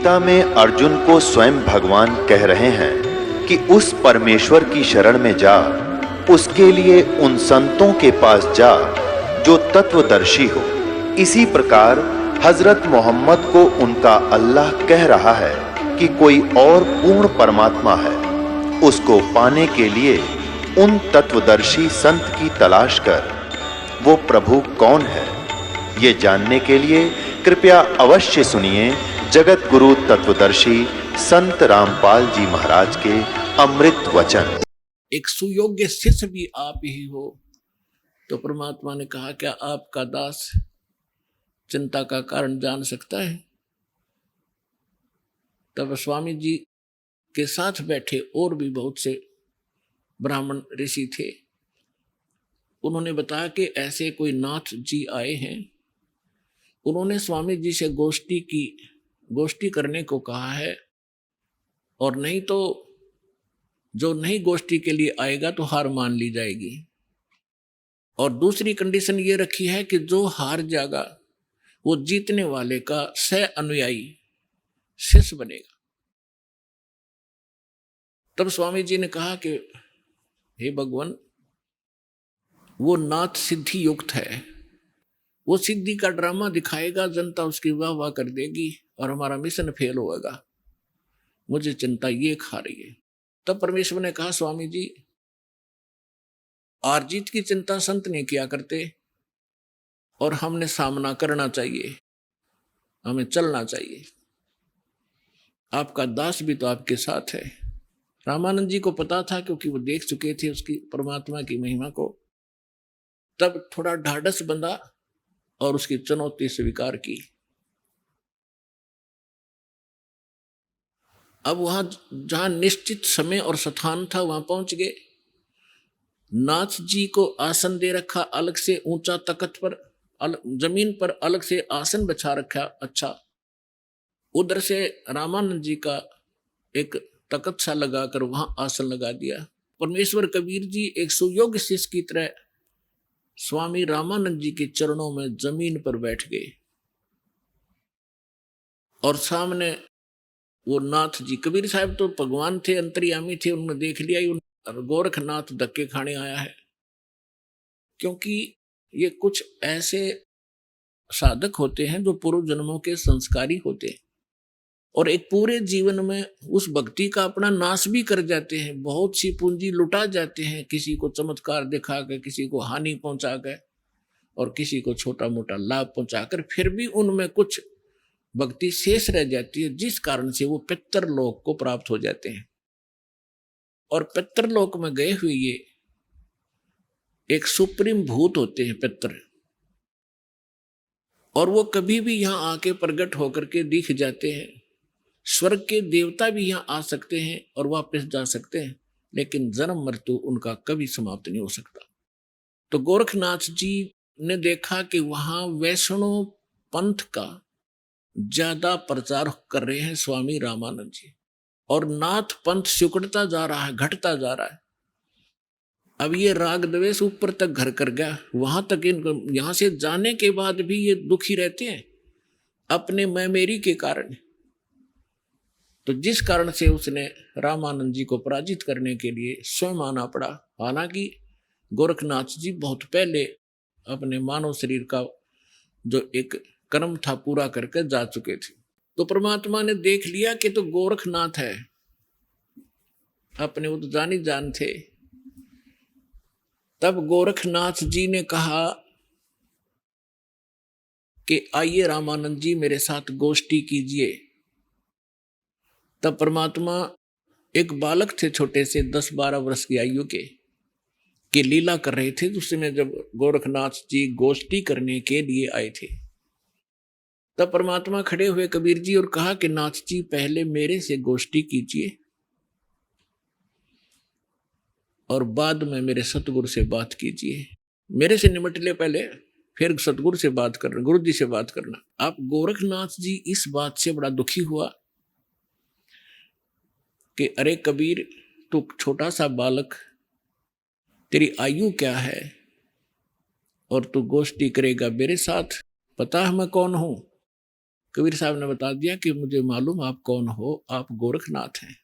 गीता में अर्जुन को स्वयं भगवान कह रहे हैं कि उस परमेश्वर की शरण में जा, उसके लिए उन संतों के पास जा जो तत्वदर्शी हो। इसी प्रकार हजरत मोहम्मद को उनका अल्लाह कह रहा है कि कोई और पूर्ण परमात्मा है, उसको पाने के लिए उन तत्वदर्शी संत की तलाश कर। वो प्रभु कौन है, ये जानने के लिए कृपया अवश्य सुनिए जगत गुरु तत्वदर्शी संत रामपाल जी महाराज के अमृत वचन। एक सुयोग्य शिष्य भी आप ही हो, तो परमात्मा ने कहा क्या आपका दास चिंता का कारण जान सकता है? तब स्वामी जी के साथ बैठे और भी बहुत से ब्राह्मण ऋषि थे। उन्होंने बताया कि ऐसे कोई नाथ जी आए हैं। उन्होंने स्वामी जी से गोष्ठी करने को कहा है, और नहीं तो जो नहीं गोष्ठी के लिए आएगा तो हार मान ली जाएगी। और दूसरी कंडीशन ये रखी है कि जो हार जाएगा वो जीतने वाले का सह अनुयायी शिष्य बनेगा। तब स्वामी जी ने कहा कि हे भगवान, वो नाथ सिद्धि युक्त है, वो सिद्धि का ड्रामा दिखाएगा, जनता उसकी वाह वाह कर देगी और हमारा मिशन फेल होगा। मुझे चिंता ये खा रही है। तब परमेश्वर ने कहा स्वामी जी, हार जीत की चिंता संत नहीं किया करते, और हमने सामना करना चाहिए, हमें चलना चाहिए। आपका दास भी तो आपके साथ है। रामानंद जी को पता था, क्योंकि वो देख चुके थे उसकी परमात्मा की महिमा को। तब थोड़ा ढाढ़स बंधा और उसकी चुनौती स्वीकार की। अब वहां जहां निश्चित समय और स्थान था वहां पहुंच गए। नाथ जी को आसन दे रखा अलग से, ऊंचा तख्त पर, जमीन पर अलग से आसन बिछा रखा। अच्छा, उधर से रामानंद जी का एक तख्त सा लगाकर वहां आसन लगा दिया। परमेश्वर कबीर जी एक सुयोग्य शिष्य की तरह स्वामी रामानंद जी के चरणों में जमीन पर बैठ गए, और सामने वो नाथ जी, कबीर साहब तो भगवान थे, अंतर्यामी थे, उन्होंने देख लिया ही गोरखनाथ धक्के खाने आया है। क्योंकि ये कुछ ऐसे साधक होते हैं जो पूर्व जन्मों के संस्कारी होते हैं, और एक पूरे जीवन में उस भक्ति का अपना नाश भी कर जाते हैं। बहुत सी पूंजी लुटा जाते हैं, किसी को चमत्कार दिखाकर, किसी को हानि पहुंचाकर, और किसी को छोटा मोटा लाभ पहुंचाकर, फिर भी उनमें कुछ भक्ति शेष रह जाती है, जिस कारण से वो पितरलोक को प्राप्त हो जाते हैं। और पितरलोक में गए हुए ये एक सुप्रीम भूत होते हैं पितर, और वो कभी भी यहां आके प्रकट होकर के दिख जाते हैं। स्वर्ग के देवता भी यहां आ सकते हैं और वापस जा सकते हैं, लेकिन जन्म मृत्यु उनका कभी समाप्त नहीं हो सकता। तो गोरखनाथ जी ने देखा कि वहां वैष्णव पंथ का ज्यादा प्रचार कर रहे हैं स्वामी रामानंद जी, और नाथ पंथ सिकुड़ता जा रहा है, घटता जा रहा है। अब ये राग द्वेष ऊपर तक घर कर गया, वहां तक इनको, यहां से जाने के बाद भी ये दुखी रहते हैं अपने मैं मेरी के कारण। तो जिस कारण से उसने रामानंद जी को पराजित करने के लिए स्वयं आना पड़ा। हालांकि गोरखनाथ जी बहुत पहले अपने मानव शरीर का जो एक कर्म था पूरा करके जा चुके थे। तो परमात्मा ने देख लिया कि तो गोरखनाथ है, अपने वो तो जानी जान थे। तब गोरखनाथ जी ने कहा कि आइए रामानंद जी मेरे साथ गोष्ठी कीजिए। तब परमात्मा एक बालक थे, छोटे से 10-12 वर्ष की आयु के लीला कर रहे थे। उस समय जब गोरखनाथ जी गोष्ठी करने के लिए आए थे, तब परमात्मा खड़े हुए कबीर जी और कहा कि नाथ जी पहले मेरे से गोष्ठी कीजिए, और बाद में मेरे सतगुरु से बात कीजिए। मेरे से निमट ले पहले, फिर सतगुरु से बात करना, गुरु जी से बात करना। आप गोरखनाथ जी इस बात से बड़ा दुखी हुआ कि अरे कबीर, तू छोटा सा बालक, तेरी आयु क्या है, और तू गोष्ठी करेगा मेरे साथ? पता है मैं कौन हूं? कबीर साहब ने बता दिया कि मुझे मालूम आप कौन हो, आप गोरखनाथ हैं।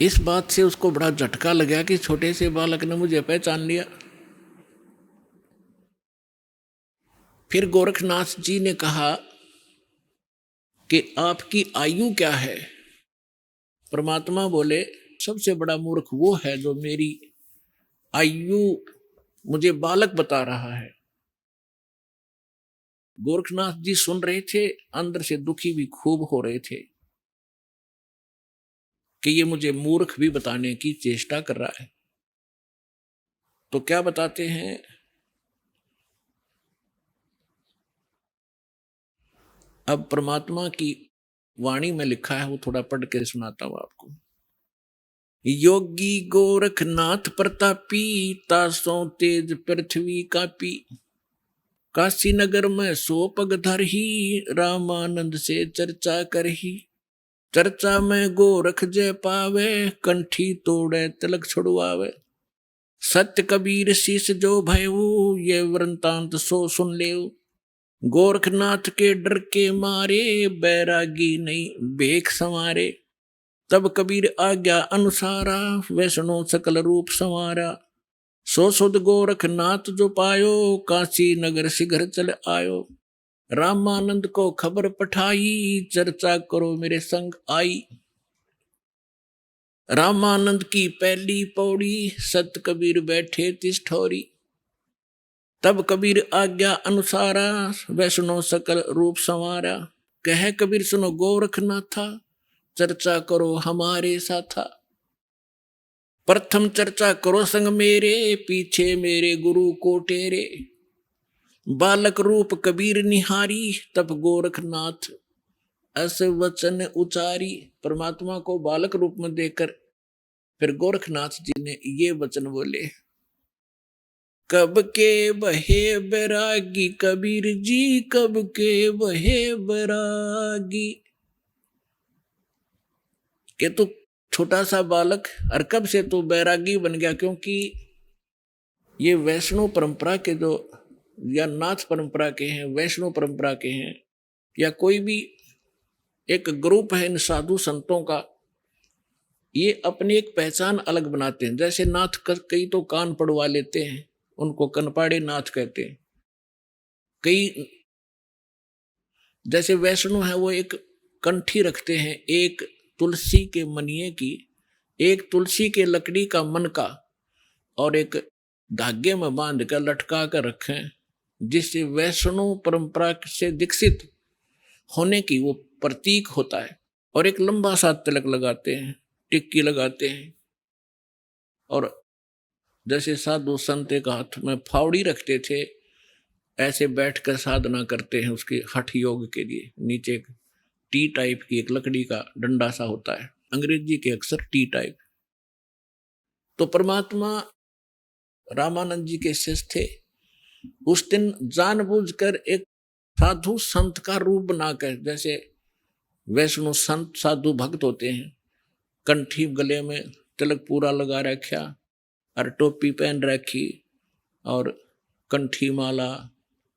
इस बात से उसको बड़ा झटका लगा कि छोटे से बालक ने मुझे पहचान लिया। फिर गोरखनाथ जी ने कहा कि आपकी आयु क्या है? परमात्मा बोले, सबसे बड़ा मूर्ख वो है जो मेरी आयु मुझे बालक बता रहा है। गोरखनाथ जी सुन रहे थे, अंदर से दुखी भी खूब हो रहे थे कि ये मुझे मूर्ख भी बताने की चेष्टा कर रहा है। तो क्या बताते हैं, अब परमात्मा की वाणी में लिखा है, वो थोड़ा पढ़ के सुनाता हूं आपको। योगी गोरखनाथ प्रतापी, तासों तेज पृथ्वी कापी, काशी नगर में 100 पग धरही, रामानंद से चर्चा करही। चर्चा में गोरख जय पावे, कंठी तोड़े तिलक छुड़वावे। सत्य कबीर शीश जो भयऊ, ये वृंतांत सो सुन लेऊ। गोरखनाथ के डर के मारे, बैरागी नहीं भेख संवारे। तब कबीर आज्ञा अनुसारा, वैष्णो सकल रूप संवारा। सो सुध गोरखनाथ जो पायो, काशी नगर शीघ्र चल आयो। रामानंद को खबर पठाई, चर्चा करो मेरे संग आई। रामानंद की पहली पौड़ी, सत कबीर बैठे तिस ठोरी। तब कबीर आज्ञा अनुसारा, वैष्णो सकल रूप संवारा। कह कबीर सुनो गोरखनाथा, चर्चा करो हमारे साथा। प्रथम चर्चा करो संग मेरे, पीछे मेरे गुरु को टेरे। बालक रूप कबीर निहारी, तब गोरखनाथ ऐसे वचन उचारी। परमात्मा को बालक रूप में देखकर फिर गोरखनाथ जी ने ये वचन बोले, कब के बहे बैरागी कबीर जी, कब के बहे बैरागी। कि तू छोटा सा बालक और कब से तू बैरागी बन गया? क्योंकि ये वैष्णव परंपरा के जो या नाथ परंपरा के हैं, वैष्णव परंपरा के हैं, या कोई भी एक ग्रुप है इन साधु संतों का, ये अपनी एक पहचान अलग बनाते हैं। जैसे नाथ कई तो कान पड़वा लेते हैं, उनको कनपाड़े नाथ कहते हैं। कई जैसे वैष्णव है वो एक कंठी रखते हैं, एक तुलसी के मनिये की, एक तुलसी के लकड़ी का मन का, और एक धागे में बांध कर लटका कर रखें, जिससे वैष्णव परंपरा से दीक्षित होने की वो प्रतीक होता है। और एक लंबा सा तिलक लगाते हैं, टिक्की लगाते हैं। और जैसे साधु संत एक हाथ में फावड़ी रखते थे, ऐसे बैठकर साधना करते हैं उसके हठ योग के लिए। नीचे एक टी टाइप की एक लकड़ी का डंडा सा होता है, अंग्रेजी के अक्षर टी टाइप। तो परमात्मा रामानंद जी के शिष्य थे। उस दिन जानबूझकर एक साधु संत का रूप बनाकर, जैसे वैष्णव संत साधु भक्त होते हैं, कंठी गले में तिलक पूरा लगा रखा और टोपी पहन रखी और कंठी माला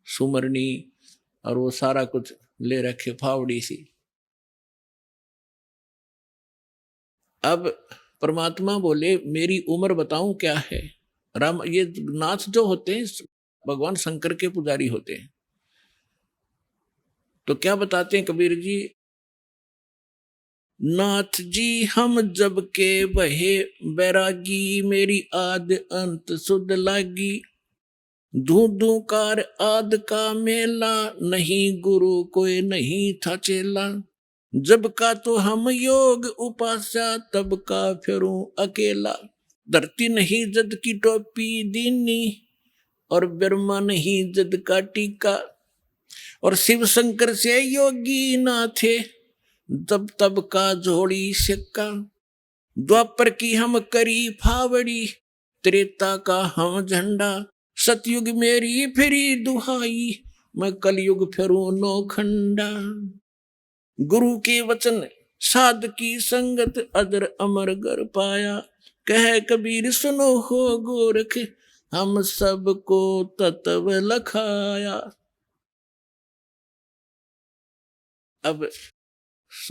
सुमरनी और वो सारा कुछ ले रखे, फावड़ी सी। अब परमात्मा बोले, मेरी उम्र बताऊं क्या है? राम, ये नाथ जो होते हैं भगवान शंकर के पुजारी होते हैं। तो क्या बताते हैं कबीर जी, नाथ जी हम जब के बहे बैरागी, मेरी आद अंत सुध लागी। धू धू कार आद का मेला, नहीं गुरु कोई नहीं था चेला। जब का तो हम योग उपास्या, तब का फिरूं अकेला। धरती नहीं जद की टोपी दीनी, और ब्रह्मा नहीं जद का टीका। और शिव शंकर से योगी ना थे, तब का झोड़ी सिक्का। द्वापर की हम करी फावड़ी, त्रेता का हम झंडा। सतयुग मेरी फिरी दुहाई, मैं कलयुग फिरूं नौखंडा। गुरु के वचन साध की संगत, अदर अमर गर पाया। कह कबीर सुनो हो गोरख, हम सबको तत्व लखाया। अब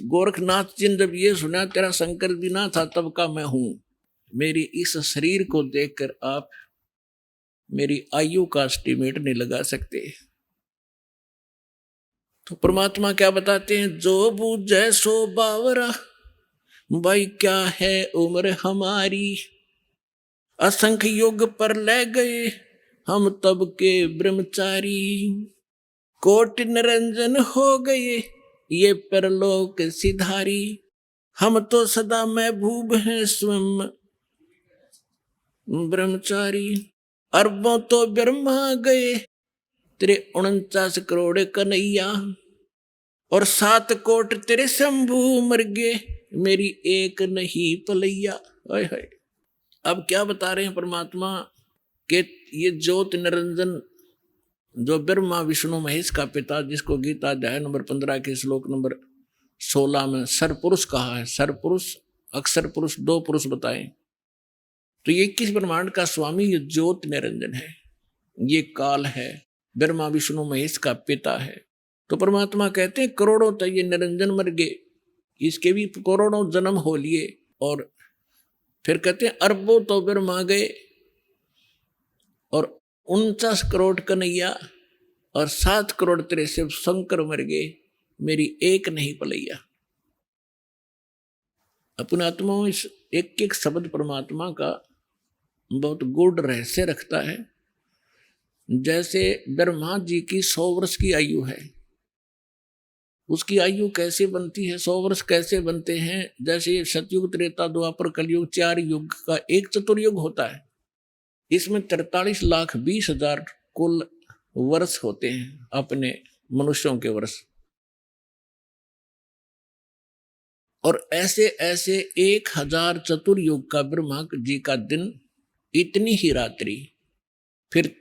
गोरखनाथ जी ने जब ये सुना तेरा शंकर भी ना था तब का मैं हूं, मेरी इस शरीर को देखकर आप मेरी आयु का एस्टिमेट नहीं लगा सकते। तो परमात्मा क्या बताते हैं, जो बूझे सो बावरा, भाई क्या है उम्र हमारी, असंख्य युग पर ले गए हम तब के ब्रह्मचारी, कोटि निरंजन हो गए ये परलोक सिधारी, हम तो सदा महबूब हैं स्वयं ब्रह्मचारी, अरबों तो ब्रह्मा गए तेरे 49 करोड़ कन्हैया, और 7 कोट तेरे शंभू मर गए मेरी एक नहीं पलैया। हाय हाय। अब क्या बता रहे हैं परमात्मा कि ये ज्योत निरंजन जो ब्रह्मा विष्णु महेश का पिता, जिसको गीता अध्याय नंबर 15 के श्लोक नंबर 16 में सरपुरुष कहा है, सरपुरुष अक्षर पुरुष 2 पुरुष बताएं, तो ये 21 ब्रह्मांड का स्वामी ये ज्योत निरंजन है, ये काल है, ब्रह्मा विष्णु महेश का पिता है। तो परमात्मा कहते हैं करोड़ों तो ये निरंजन मर गए, इसके भी करोड़ों जन्म हो लिए, और फिर कहते हैं अरबों तो ब्रह्मा गए और 49 करोड़ कन्हैया और 7 करोड़ तेरे शिव शंकर मर गए मेरी एक नहीं पलैया। अपने आत्मा इस एक एक शब्द परमात्मा का बहुत गूढ़ रहस्य रखता है। जैसे ब्रह्मा जी की 100 वर्ष की आयु है, उसकी आयु कैसे बनती है, 100 वर्ष कैसे बनते हैं, जैसे सतयुग त्रेता द्वापर कलयुग 4 युग का एक चतुर्युग होता है, इसमें 43,20,000 कुल वर्ष होते हैं अपने मनुष्यों के वर्ष, और ऐसे ऐसे 1000 चतुर्युग का ब्रह्मा जी का दिन, इतनी ही रात्रि, फिर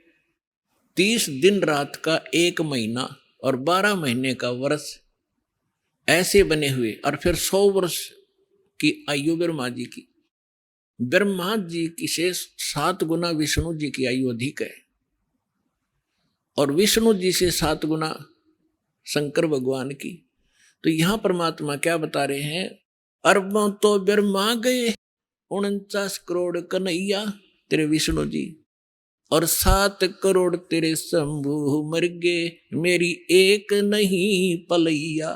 30 दिन रात का 1 महीना और 12 महीने का वर्ष ऐसे बने हुए, और फिर 100 वर्ष की आयु ब्रह्मा जी की। ब्रह्मा जी की से 7 गुना विष्णु जी की आयु अधिक है, और विष्णु जी से 7 गुना शंकर भगवान की। तो यहां परमात्मा क्या बता रहे हैं, अरबों तो ब्रह्मा गए 49 करोड़ कन्हैया तेरे विष्णु जी, और 7 करोड़ तेरे शंभू मर गए मेरी एक नहीं पलैया,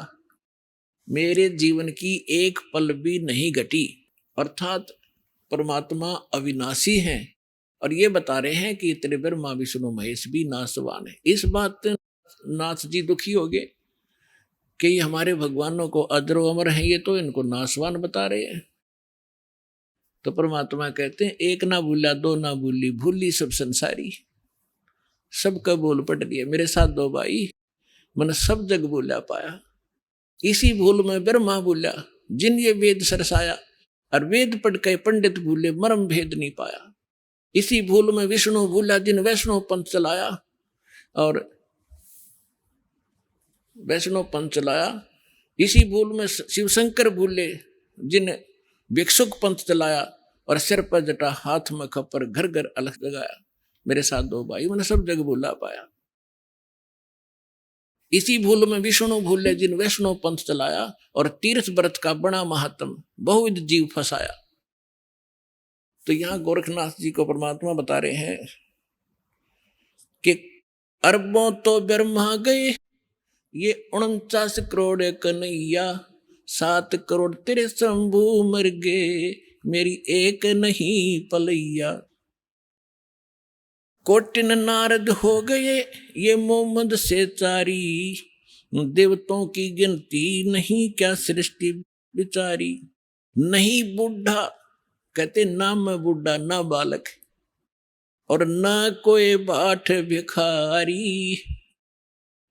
मेरे जीवन की एक पल भी नहीं घटी। अर्थात परमात्मा अविनाशी हैं, और ये बता रहे हैं कि तेरे ब्रह्मा विष्णु महेश भी नाशवान है। इस बात नाथ जी दुखी हो गए कि ये हमारे भगवानों को अजरो अमर है, ये तो इनको नाशवान बता रहे हैं। तो परमात्मा कहते हैं एक ना भूला दो ना भूली, भूली सब संसारी, सबका बोल पट दिया मेरे साथ 2 भाई, मन सब जग भूला पाया। इसी भूल में ब्रह्मा भूला जिन ये वेद सरसाया, और वेद पढ़ के पंडित भूले मर्म भेद नहीं पाया। इसी भूल में विष्णु भूला जिन वैष्णव पंथ चलाया, और वैष्णव पंथ चलाया। इसी भूल में शिव शंकर भूले जिन भिक्षुक पंथ चलाया, और सिर पर जटा हाथ में खपर घर घर अलग लगाया। मेरे साथ 2 भाई मैंने सब जग भूला पाया। इसी भूल में विष्णु भूले जिन वैष्णव पंथ चलाया, और तीर्थ व्रत का बड़ा महात्म बहुविध जीव फंसाया। तो यहां गोरखनाथ जी को परमात्मा बता रहे हैं कि अरबों तो ब्रह्मा गए ये 49 करोड़ कन्हैया, 7 करोड़ तेरे शंभू मर गए मेरी एक नहीं पलैया, कोटिन नारद हो गए ये मोहम्मद से चारी, देवताओं की गिनती नहीं क्या सृष्टि बिचारी। नहीं बूढ़ा, कहते ना मैं बूढ़ा ना बालक, और ना कोई बाट भिखारी,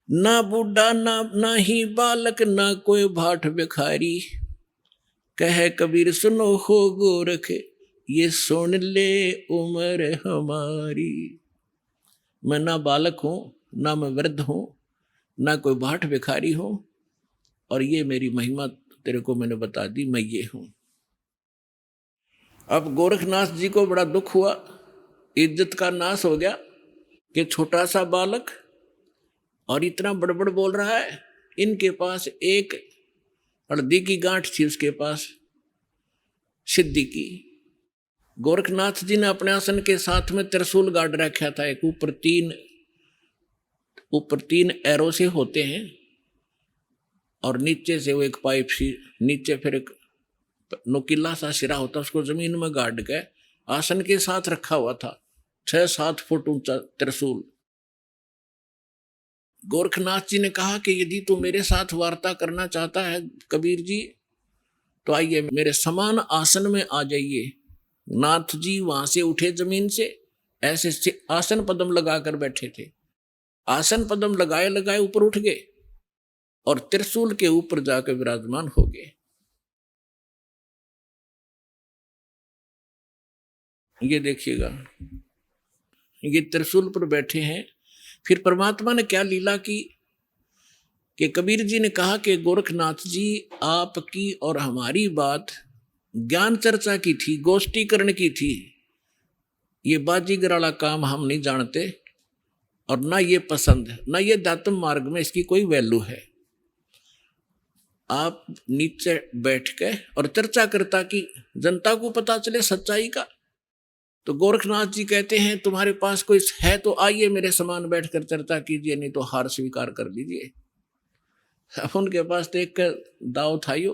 ना बूढ़ा ना ही बालक ना कोई भाट भिखारी, कह कबीर सुनो हो गोरख ये सुन ले उम्र हमारी। मैं ना बालक हूं, ना मैं वृद्ध हूं, ना कोई भाट भिखारी हूं, और ये मेरी महिमा तेरे को मैंने बता दी, मैं ये हूं। अब गोरखनाथ जी को बड़ा दुख हुआ, इज्जत का नाश हो गया कि छोटा सा बालक और इतना बड़बड़ बोल रहा है, इनके पास एक हल्दी की गांठ थी, उसके पास सिद्धि की। गोरखनाथ जी ने अपने आसन के साथ में त्रिशूल गाड़ रखा था, एक ऊपर तीन एरो से होते हैं और नीचे से वो एक पाइप सी, नीचे फिर एक नुकीला सा सिरा होता, उसको जमीन में गाड़ के आसन के साथ रखा हुआ था। 6-7 फुट ऊंचा त्रिशूल। गोरखनाथ जी ने कहा कि यदि तू मेरे साथ वार्ता करना चाहता है कबीर जी, तो आइए मेरे समान आसन में आ जाइए। नाथ जी वहां से उठे जमीन से, ऐसे आसन पद्म लगाकर बैठे थे। आसन पद्म लगाए लगाए ऊपर उठ गए और त्रिशूल के ऊपर जाकर विराजमान हो गए। ये देखिएगा, ये त्रिशूल पर बैठे हैं। फिर परमात्मा ने क्या लीला की कि कबीर जी ने कहा कि गोरखनाथ जी, आपकी और हमारी बात ज्ञान चर्चा की थी, गोष्ठीकरण की थी। ये बाजीगर वाला काम हम नहीं जानते और ना ये पसंद, ना ये दातम मार्ग में इसकी कोई वैल्यू है। आप नीचे बैठ के और चर्चा करता कि जनता को पता चले सच्चाई का। तो गोरखनाथ जी कहते हैं तुम्हारे पास कोई है तो आइए मेरे समान बैठकर चर्चा कीजिए, नहीं तो हार स्वीकार कर लीजिए। अब उनके पास तो एक दाव था यो।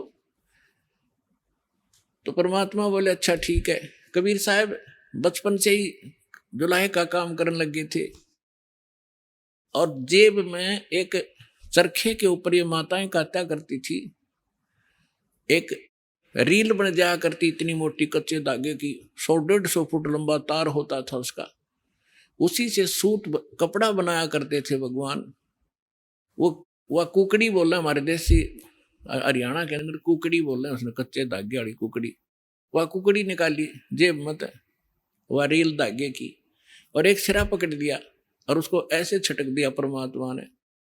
तो परमात्मा बोले अच्छा ठीक है। कबीर साहब बचपन से ही जुलाहे का काम करने लगे थे और जेब में एक चरखे के ऊपर ये माताएं कात्या करती थी, एक रील बन जाया करती इतनी मोटी कच्चे धागे की, 100-150 फुट लंबा तार होता था उसका, उसी से सूत कपड़ा बनाया करते थे भगवान। वह कुकड़ी बोल रहे हैं, हमारे देसी हरियाणा के अंदर कुकड़ी बोल रहे हैं, उसने कच्चे धागे वाली कुकड़ी। वह कुकड़ी निकाली जेब मत, वह रील धागे की, और एक सिरा पकड़ लिया और उसको ऐसे छटक दिया परमात्मा ने।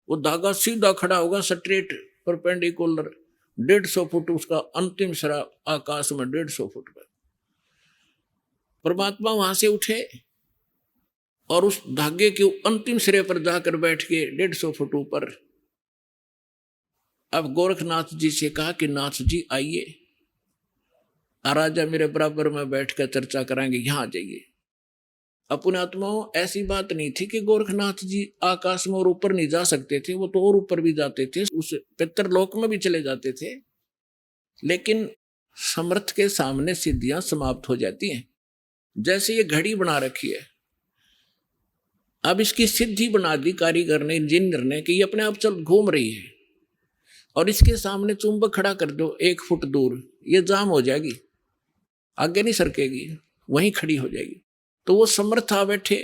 वो धागा सीधा खड़ा होगा, स्ट्रेट परपेंडिकुलर, 150 फुट उसका अंतिम सिरा आकाश में, 150 फुट पर। परमात्मा वहां से उठे और उस धागे के अंतिम सिरे पर जाकर बैठ के 150 फुट ऊपर। अब गोरखनाथ जी से कहा कि नाथ जी आइए, राजा मेरे बराबर में बैठकर चर्चा कराएंगे, यहां आ जाइए। अपने आत्माओं, ऐसी बात नहीं थी कि गोरखनाथ जी आकाश में और ऊपर नहीं जा सकते थे, वो तो और ऊपर भी जाते थे, उस पितरलोक में भी चले जाते थे। लेकिन समर्थ के सामने सिद्धियां समाप्त हो जाती हैं। जैसे ये घड़ी बना रखी है, अब इसकी सिद्धि बना दी कारीगर ने, इंजीनियर ने, कि ये अपने आप चल घूम रही है और इसके सामने चुंबक खड़ा कर दो 1 फुट दूर, ये जाम हो जाएगी, आगे नहीं सरकेगी, वहीं खड़ी हो जाएगी। तो वो समर्थ आ बैठे,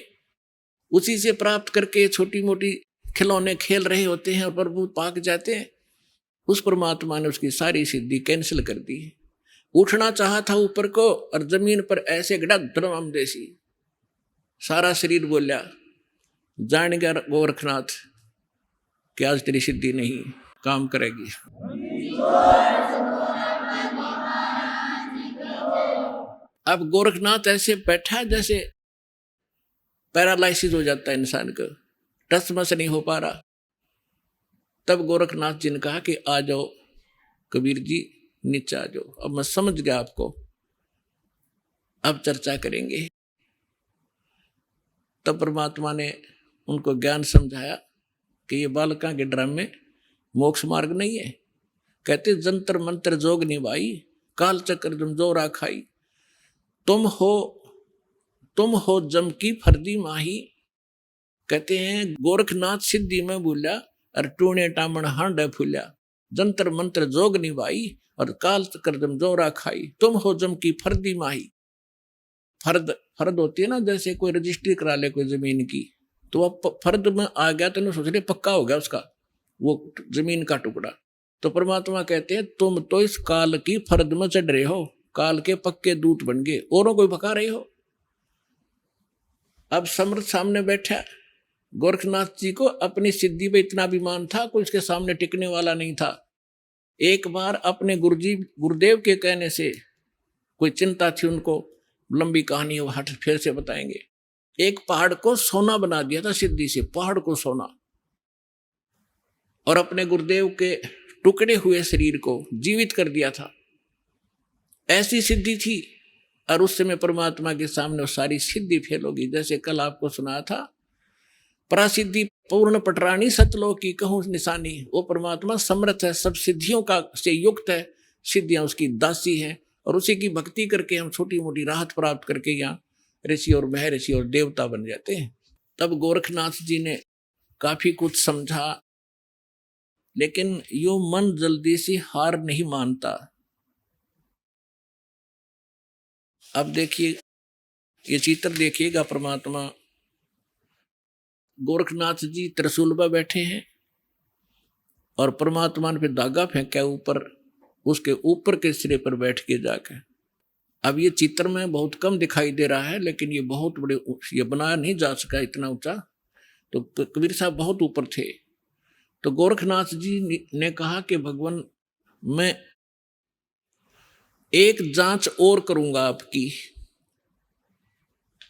उसी से प्राप्त करके छोटी मोटी खिलौने खेल रहे होते हैं और प्रभु पाक जाते हैं। उस परमात्मा ने उसकी सारी सिद्धि कैंसिल कर दी। उठना चाहा था ऊपर को और जमीन पर ऐसे गड़ा धर्म देसी, सारा शरीर बोलिया, जान गया गोरखनाथ कि आज तेरी सिद्धि नहीं काम करेगी। अब गोरखनाथ ऐसे बैठा जैसे पैरालाइसिस हो जाता है इंसान को, टस मस नहीं हो पा रहा। तब गोरखनाथ जी ने कहा कि आ जाओ कबीर जी, नीचे आ जाओ, अब मैं समझ गया आपको, अब चर्चा करेंगे। तब परमात्मा ने उनको ज्ञान समझाया कि ये बालका के ड्रामे मोक्ष मार्ग नहीं है। कहते जंतर मंत्र जोग निभाई, काल चक्र जम जोरा खाई, तुम हो जम की फर्दी माही। कहते हैं गोरखनाथ सिद्धि में भूला और टूणे टामण हांड फूला, जंतर मंत्र जोग निभाई और काल चक्र जम जोरा खाई, तुम हो जम की फर्दी माही। फर्द होती है ना, जैसे कोई रजिस्ट्री करा ले कोई जमीन की, तो वह फर्द में आ गया तो सोच रहे पक्का हो गया उसका वो जमीन का टुकड़ा। तो परमात्मा कहते हैं तुम तो इस काल की फर्द में चढ़ रहे हो, काल के पक्के दूत बन गए, औरों को भगा रहे हो। अब समर्थ सामने बैठा, गोरखनाथ जी को अपनी सिद्धि पे इतना अभिमान था, कोई उसके सामने टिकने वाला नहीं था। एक बार अपने गुरुदेव के कहने से कोई चिंता थी उनको, लंबी कहानी वो हट फिर से बताएंगे। एक पहाड़ को सोना बना दिया था सिद्धि से, पहाड़ को सोना। और अपने गुरुदेव के टुकड़े हुए शरीर को जीवित कर दिया था। ऐसी सिद्धि थी। और उस समय परमात्मा के सामने वो सारी सिद्धि फेल होगी। जैसे कल आपको सुनाया था, परासिद्धि पूर्ण पटरानी सतलोक की कहूँ निशानी। वो परमात्मा समर्थ है, सब सिद्धियों का से युक्त है, सिद्धियां उसकी दासी हैं, और उसी की भक्ति करके हम छोटी मोटी राहत प्राप्त करके यहाँ ऋषि और महर्षि और देवता बन जाते हैं। तब गोरखनाथ जी ने काफी कुछ समझा, लेकिन यो मन जल्दी से हार नहीं मानता। अब देखिए, ये चित्र देखिएगा, परमात्मा गोरखनाथ जी त्रिशूल पर बैठे हैं और परमात्मा ने फिर धागा फेंका ऊपर, उसके ऊपर के सिरे पर बैठ के जाकर। अब ये चित्र में बहुत कम दिखाई दे रहा है, लेकिन ये बहुत बड़े, ये बनाया नहीं जा सका इतना ऊंचा, तो कबीर साहब बहुत ऊपर थे। तो गोरखनाथ जी ने कहा कि भगवान, मैं एक जांच और करूंगा आपकी।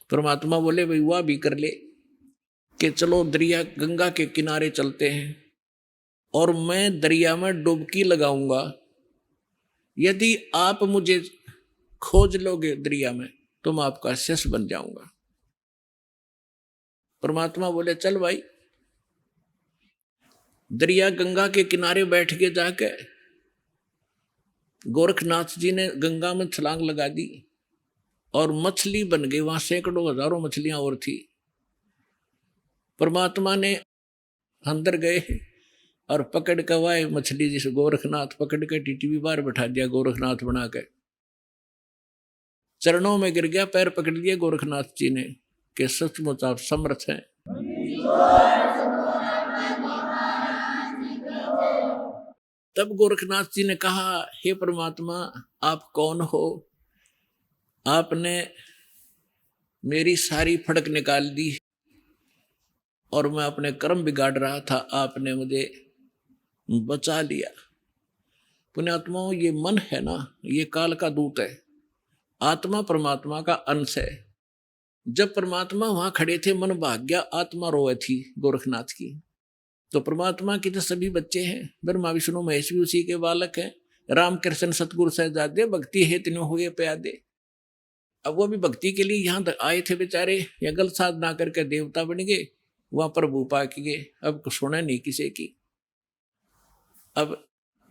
परमात्मा बोले, भाई वह भी कर ले, कि चलो दरिया गंगा के किनारे चलते हैं और मैं दरिया में डुबकी लगाऊंगा। यदि आप मुझे खोज लोगे दरिया में तो मैं आपका शिष्य बन जाऊंगा। परमात्मा बोले, चल भाई। दरिया गंगा के किनारे बैठ के जाके गोरखनाथ जी ने गंगा में छलांग लगा दी और मछली बन गई। वहां सैकड़ों हजारों मछलियां और थी। परमात्मा ने अंदर गए और पकड़ के वाए मछली, जिसे गोरखनाथ पकड़ के टीटी बार बैठा दिया, गोरखनाथ बना के चरणों में गिर गया, पैर पकड़ लिए गोरखनाथ जी ने कि सचमुच आप समर्थ हैं। तब गोरखनाथ जी ने कहा, हे परमात्मा, आप कौन हो? आपने मेरी सारी फड़क निकाल दी और मैं अपने कर्म बिगाड़ रहा था, आपने मुझे बचा लिया। पुण्यात्माओं, ये मन है ना, ये काल का दूत है। आत्मा परमात्मा का अंश है। जब परमात्मा वहां खड़े थे, मन भाग गया, आत्मा रोए थी गोरखनाथ की। तो परमात्मा के तो सभी बच्चे हैं, ब्रह्मा विष्णु महेश भी उसी के बालक हैं। राम कृष्ण सतगुरु सहजादे, भक्ति है तीनों हुए प्यादे। अब वो भी भक्ति के लिए यहाँ तक आए थे बेचारे, या गलत साधना करके देवता बन गए, वहां प्रभु पा के गए। अब सुना नहीं किसी की। अब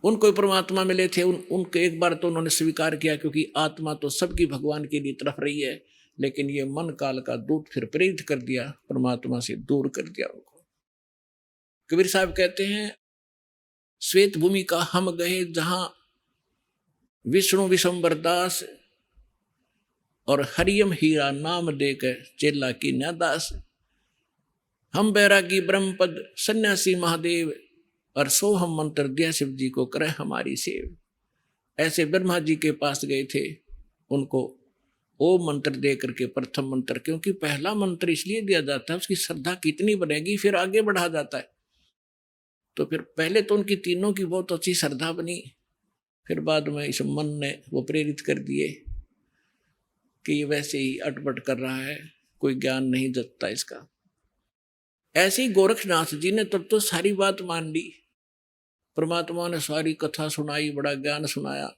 उनको परमात्मा मिले थे, उनको एक बार तो उन्होंने स्वीकार किया, क्योंकि आत्मा तो सबकी भगवान के लिए तरफ रही है। लेकिन ये मन काल का दूत फिर प्रेरित कर दिया, परमात्मा से दूर कर दिया उनको। कबीर साहब कहते हैं, श्वेत भूमि का हम गए जहां विष्णु विशंबर दास और हरियम हीरा नाम देकर चेला की न्यादास। हम बैरागी ब्रह्मपद सन्यासी महादेव और सोहम मंत्र दिया शिव जी को करे हमारी सेव। ऐसे ब्रह्मा जी के पास गए थे, उनको ओम मंत्र दे करके प्रथम मंत्र, क्योंकि पहला मंत्र इसलिए दिया जाता है उसकी श्रद्धा कितनी बनेगी फिर आगे बढ़ा जाता है। तो फिर पहले तो उनकी तीनों की बहुत अच्छी श्रद्धा बनी, फिर बाद में इस मन ने वो प्रेरित कर दिए कि ये वैसे ही अटपट कर रहा है, कोई ज्ञान नहीं जगता इसका। ऐसे ही गोरखनाथ जी ने तब तो सारी बात मान ली। परमात्मा ने सारी कथा सुनाई, बड़ा ज्ञान सुनाया,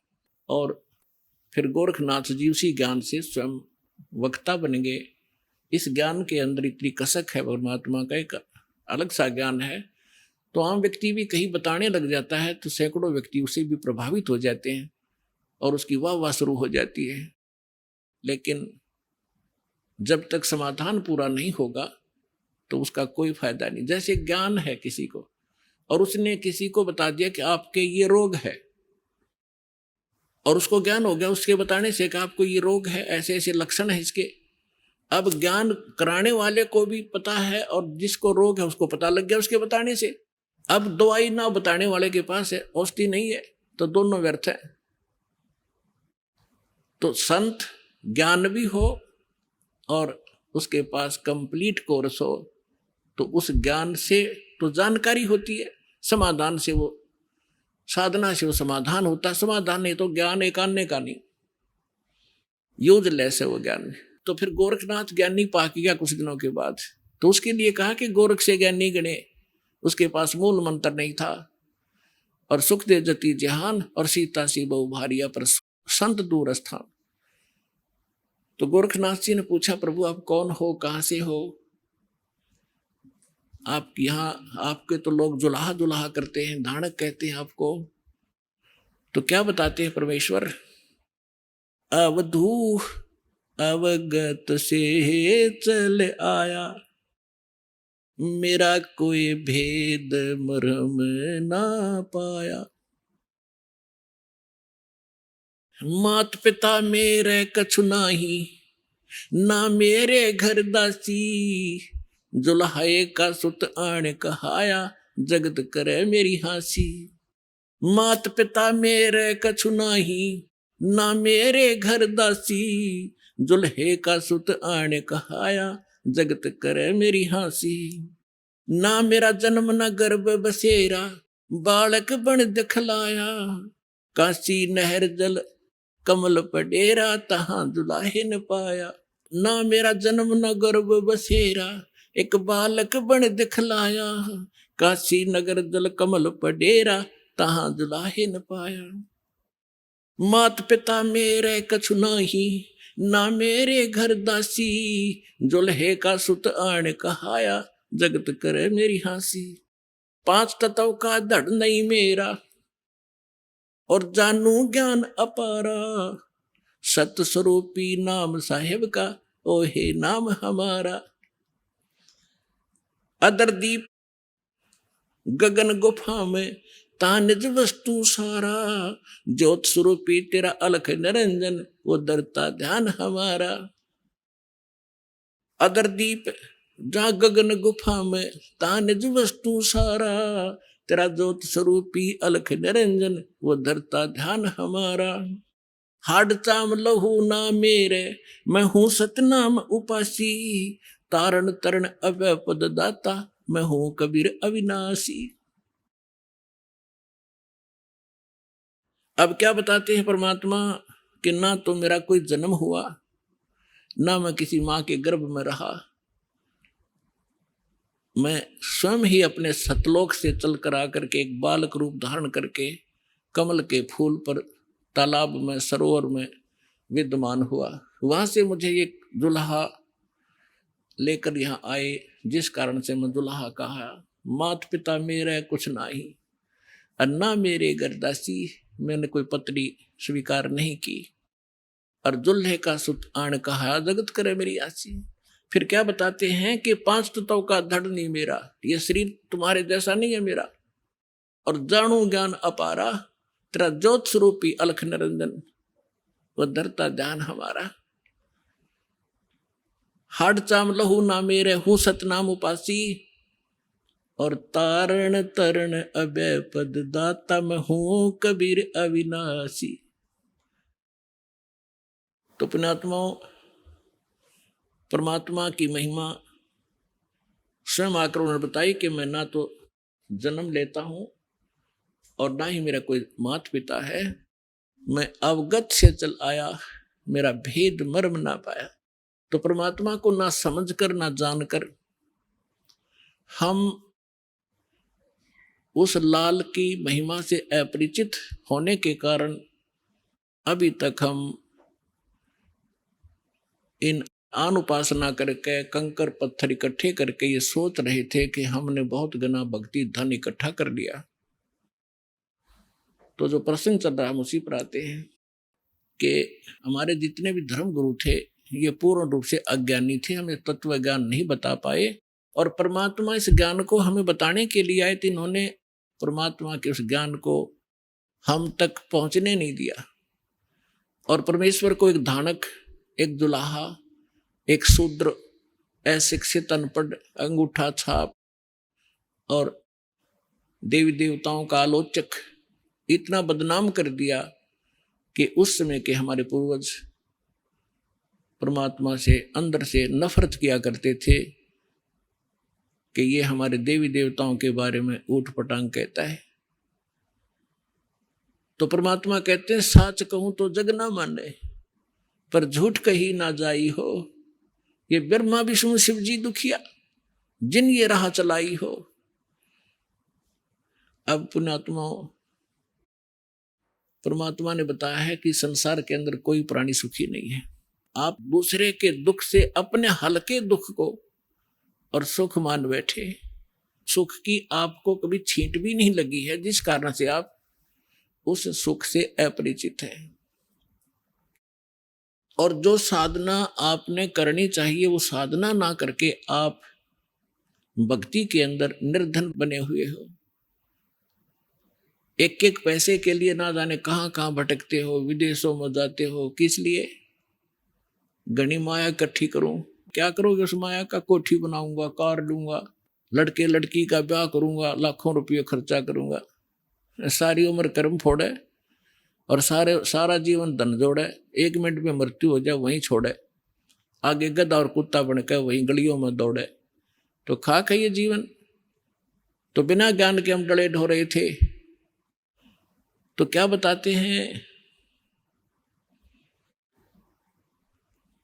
और फिर गोरखनाथ जी उसी ज्ञान से स्वयं वक्ता बन गए। इस ज्ञान के अंदर इतनी कसक है, परमात्मा का एक अलग सा ज्ञान है। तो आम व्यक्ति भी कहीं बताने लग जाता है तो सैकड़ों व्यक्ति उससे भी प्रभावित हो जाते हैं और उसकी वाह वाह शुरू हो जाती है। लेकिन जब तक समाधान पूरा नहीं होगा तो उसका कोई फायदा नहीं। जैसे ज्ञान है किसी को, और उसने किसी को बता दिया कि आपके ये रोग है, और उसको ज्ञान हो गया उसके बताने से कि आपको ये रोग है, ऐसे ऐसे लक्षण है इसके। अब ज्ञान कराने वाले को भी पता है और जिसको रोग है उसको पता लग गया उसके बताने से। अब दवाई ना बताने वाले के पास है, औषधि नहीं है, तो दोनों व्यर्थ है। तो संत ज्ञान भी हो और उसके पास कंप्लीट कोर्स हो, तो उस ज्ञान से तो जानकारी होती है, समाधान से वो, साधना से वो समाधान होता है। समाधान नहीं तो ज्ञान एक आने का नहीं, यूजलेस है वो ज्ञान। तो फिर गोरखनाथ ज्ञानी पा गया कुछ दिनों के बाद, तो उसके लिए कहा कि गोरख से ज्ञानी गणे, उसके पास मूल मंत्र नहीं था। और सुख दे जति जहान और सीता सी बहु भारिया पर संत दूर स्थान। तो गोरखनाथ जी ने पूछा, प्रभु आप कौन हो, कहां से हो? आप यहाँ, आपके तो लोग जुलाहा जुलाहा करते हैं, धानक कहते हैं आपको, तो क्या बताते हैं परमेश्वर? अवधू अवगत से चल आया, मेरा कोई भेद मरम ना पाया। मात पिता मेरे कछु नाही, ना मेरे घर दासी, जुल्हाए का सुत आण कहाया, जगत करे मेरी हासी। मात पिता मेरे कछु नाही, ना मेरे घर दासी, जुल्हे का सुत आण कहाया, जगत करे मेरी हासी। ना मेरा जन्म न गर्भ बसेरा, बालक बन दिखलाया, काशी नहर जल कमल पडेरा, तहां दुलाहे न पाया। ना मेरा जन्म न गर्भ बसेरा, एक बालक बन दिखलाया, काशी नगर जल कमल पडेरा, तहां दुलाहे न पाया। मात पिता मेरे कछु नाही, ना मेरे घर दासी, जुल्हे का सुत आण कहाया, जगत करे मेरी हासी। 5 तत्व का धड़ नहीं मेरा, और जानू ज्ञान अपारा, सत स्वरूपी नाम साहेब का, ओहे नाम हमारा। अदर दीप गगन गुफा में, तानिज वस्तु सारा, ज्योत स्वरूपी तेरा अलख निरंजन, वो दरता ध्यान हमारा। अदर दीप जहाँ गगन गुफा में, तानिज वस्तु सारा, तेरा ज्योत स्वरूपी अलख निरंजन, वो धरता ध्यान हमारा। हाड चाम लहू ना मेरे, मैं हूं सतनाम उपासी, तारण तरण अभय पद दाता, मैं हूं कबीर अविनाशी। अब क्या बताते हैं परमात्मा कि ना तो मेरा कोई जन्म हुआ, ना मैं किसी मां के गर्भ में रहा, मैं स्वयं ही अपने सतलोक से चलकर आकर के एक बालक रूप धारण करके कमल के फूल पर, तालाब में, सरोवर में विद्यमान हुआ। वहां से मुझे एक दुल्हा लेकर यहाँ आए, जिस कारण से मैं दुल्हा कहा। मात पिता मेरे कुछ नाही, और ना मेरे गर्दासी, मैंने कोई पत्नी स्वीकार नहीं की, और दुल्हे का सुत आण कहा, जगत करे मेरी आसी। फिर क्या बताते हैं कि 5 तत्व का धड़ नहीं मेरा, ये शरीर तुम्हारे जैसा नहीं है मेरा, और जानू ज्ञान अपारा, तेरा ज्योत स्वरूपी अलख निरंजन, वह धरता ध्यान हमारा। हाड चाम लहू ना मेरे, हूं सतनाम उपासी, और तारण तरण अभय पद दाता, मैं हूं कबीर अविनाशी। तो पुण्यात्माओं, परमात्मा की महिमा स्वयं आकर उन्होंने बताई कि मैं ना तो जन्म लेता हूं और ना ही मेरा कोई मात पिता है, मैं अवगत से चल आया, मेरा भेद मर्म ना पाया। तो परमात्मा को ना समझकर ना जानकर हम उस लाल की महिमा से अपरिचित होने के कारण अभी तक हम इन अनुपासना करके कंकर पत्थर इकट्ठे करके ये सोच रहे थे कि हमने बहुत घना भक्ति धन इकट्ठा कर लिया। तो जो प्रसंग चल रहा है हम उसी पर आते हैं कि हमारे जितने भी धर्म गुरु थे ये पूर्ण रूप से अज्ञानी थे, हमें तत्व ज्ञान नहीं बता पाए, और परमात्मा इस ज्ञान को हमें बताने के लिए आए थे। इन्होंने परमात्मा के उस ज्ञान को हम तक पहुंचने नहीं दिया, और परमेश्वर को एक धानक, एक दुलाहा, एक शूद्र, अशिक्षित, अनपढ़, अंगूठा छाप और देवी देवताओं का आलोचक इतना बदनाम कर दिया कि उस समय के हमारे पूर्वज परमात्मा से अंदर से नफरत किया करते थे कि ये हमारे देवी देवताओं के बारे में ऊट पटांग कहता है। तो परमात्मा कहते हैं, साच कहूं तो जग ना माने, पर झूठ कही ना जाई हो, ये ब्रह्मा विष्णु शिव जी दुखिया, जिन ये राह चलाई हो। अब पुण्यात्माओं, परमात्मा ने बताया है कि संसार के अंदर कोई प्राणी सुखी नहीं है। आप दूसरे के दुख से अपने हल्के दुख को और सुख मान बैठे। सुख की आपको कभी छींट भी नहीं लगी है, जिस कारण से आप उस सुख से अपरिचित हैं। और जो साधना आपने करनी चाहिए वो साधना ना करके आप भक्ति के अंदर निर्धन बने हुए हो। एक एक पैसे के लिए ना जाने कहां कहां भटकते हो, विदेशों में जाते हो। किस लिए? घनी माया इकट्ठी करूं। क्या करोगे उस माया का? कोठी बनाऊंगा, कार लूंगा, लड़के लड़की का ब्याह करूंगा, लाखों रुपये खर्चा करूंगा। सारी उम्र कर्म फोड़े और सारा जीवन धन जोड़े, 1 मिनट में मृत्यु हो जाए वहीं छोड़े, आगे गधा और कुत्ता बनकर वहीं गलियों में दौड़े। तो खाक है ये जीवन। तो बिना ज्ञान के हम डले ढो रहे थे। तो क्या बताते हैं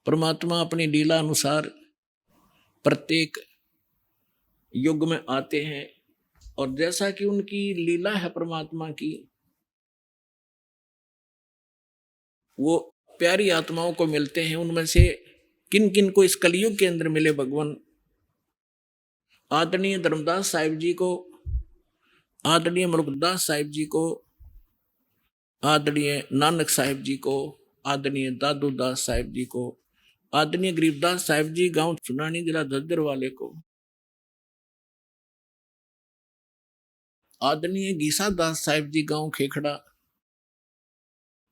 परमात्मा अपनी लीला अनुसार प्रत्येक युग में आते हैं, और जैसा कि उनकी लीला है परमात्मा की, वो प्यारी आत्माओं को मिलते हैं। उनमें से किन किन को इस कलयुग के अंदर मिले भगवान? आदरणीय धर्मदास साहिब जी को, आदरणीय मुल्कदास साहिब जी को, आदरणीय नानक साहिब जी को, आदरणीय दादू दास साहिब जी को, आदरणीय गरीबदास साहिब जी गांव सुनानी जिला झज्जर वाले को, आदरणीय गीसा दास साहिब जी गांव खेखड़ा